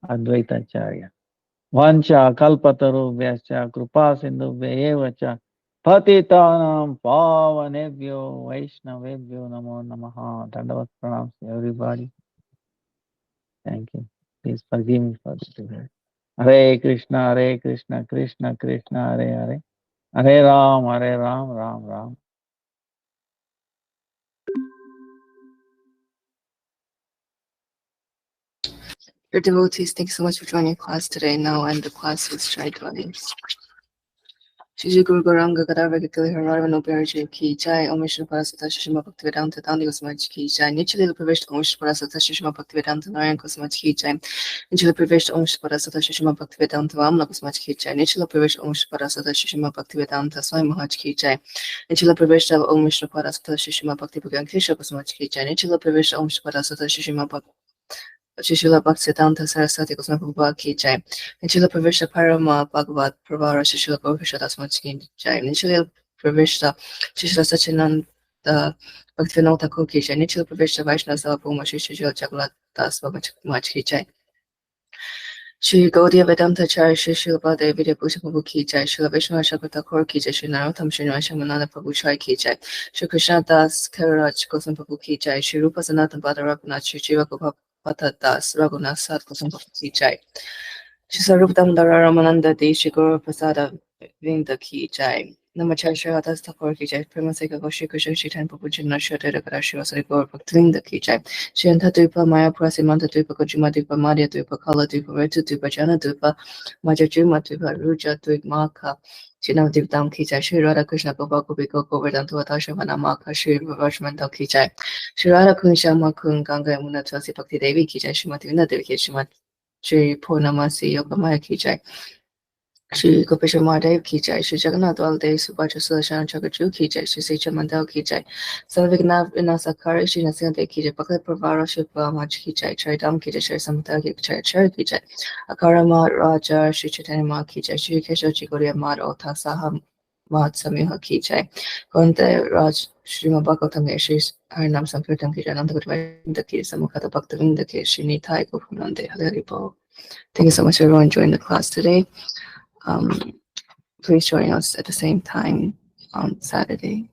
[SPEAKER 1] Advaita Acharya. Vancha kalpatarubhyascha kripa sindhubhya eva cha patitanam pavanebhyo vaishnavebhyo namo namaha. Dandavat pranams to everybody. Thank you. Please forgive me for this. Hare Krishna, Krishna Krishna, Hare Ram, Ram Ram.
[SPEAKER 2] Your devotees, thanks so much for joining class today. Now end the class with Shri Dwani. Shiji Guru Goranga Gadava Gakili Harava no Baraji Ki Jai Omishna Parasata Shishima Bhaktivedanta Dandi Gosmaj Ki Jai Nichili Pravishta Omishna Parasata Shishima Bhaktivedanta Narayan Gosmaj Ki Jai Nichili Pravishta Omishna Parasata Shishima Bhaktivedanta Vamla Gosmaj Ki Jai Nichili Pravishta Omishna Parasata Shishima Bhaktivedanta Swami Mahaj Ki Jai Nichili Pravishta Omishna Parasata Shishima Bhakti Bhagan Krisha Gosmaj Ki Jai Nichili Pravishta Omishna Parasata Shishima Shishila Bhaktisiddhanta Saraswati Goswami Prabhupada Ki Jai. Nichila Pravishta Parama Bhagavad Pravara Shishila Gaurkisha Das Ki Jai. Nichila Pravishta Shishila Sachinanda Bhaktivinoda Thakur Ki Jai. Nichila Pravishta Vaishnava Salapuma Shishila Jaglat Das Bhagavad Ki Jai. Shri Gaudiya Vedanta Chari Shri Srila Baladev Vidya Bhusha Prabhu Ki Jai. Srila Vishnu Shakti Thakur Ki Jai. Shri Narottam Shri Shamananda Prabhu Chai Ki Jai. Shri Krishna Das Kaviraj Goswami Prabhu Ki Jai. Shri Rupa Sanatan Bhadra Raghunath Shri Jiva Gopal Das Raghunath Sat Goswami Prabhu Ki Jai. Shri Sarup Damodara Ramananda De Shri Guru Prasada Vinda Ki Jai. Namachar Shri Hadas Thakur Ki Jai. Prema Seka Goshi Krishna Shri Tan Prabhu Jinna Shri Tere Kada Shri Vasari Gaur Bhaktivinda Ki Jai. Shri Anta Dupa Maya Prasi Manta Dupa Kojima Dupa Madhya Dupa Kala Dupa Retu Dupa Jana Dupa Majajuma Dupa Ruja Dupa Maka Shri Nam Dupa Dam Ki Jai. Shri Radha Krishna Gopal Gopi Goko Vedanta Vatasha Vanamaka Shri Vajmanta Ki Jai. Shri Radha Kun Shama Kun Ganga Yamuna Tulsi Bhakti Devi Ki Jai. Shri Mati Vinda Devi Ki Jai. Shri Purnamasi Yogamaya Ki Jai. Shri Gopeshwar Mahadev Ki Jai. Shri Jagannath Baladev Subhaja Sudarshan Chakaju Ki Jai. Shri Seicha Mandel Ki Jai. Sarvignath Vinasakari Shri Nasyante Ki Jai. Bhakti Pravara Shri Pramaj Ki Jai. Charidam Ki Jai. Shri Samatha Ki Jai. Chari Ki Jai. Akarama Raja Shri Chaitanya Ma Ki Jai. Shri Keshav Chikoria Mad Ota Saha Mat Samyuha Ki Jai. Gonde Raj Shri Mabhagavatam Shri Harinam Sankirtan Ki Jai. Nanda Gurvainda Ki Samukata Bhaktavinda Ki Shri Nitai Gopurnande Hari Bol. Thank you so much everyone joining the class today. Please join us at the same time on Saturday.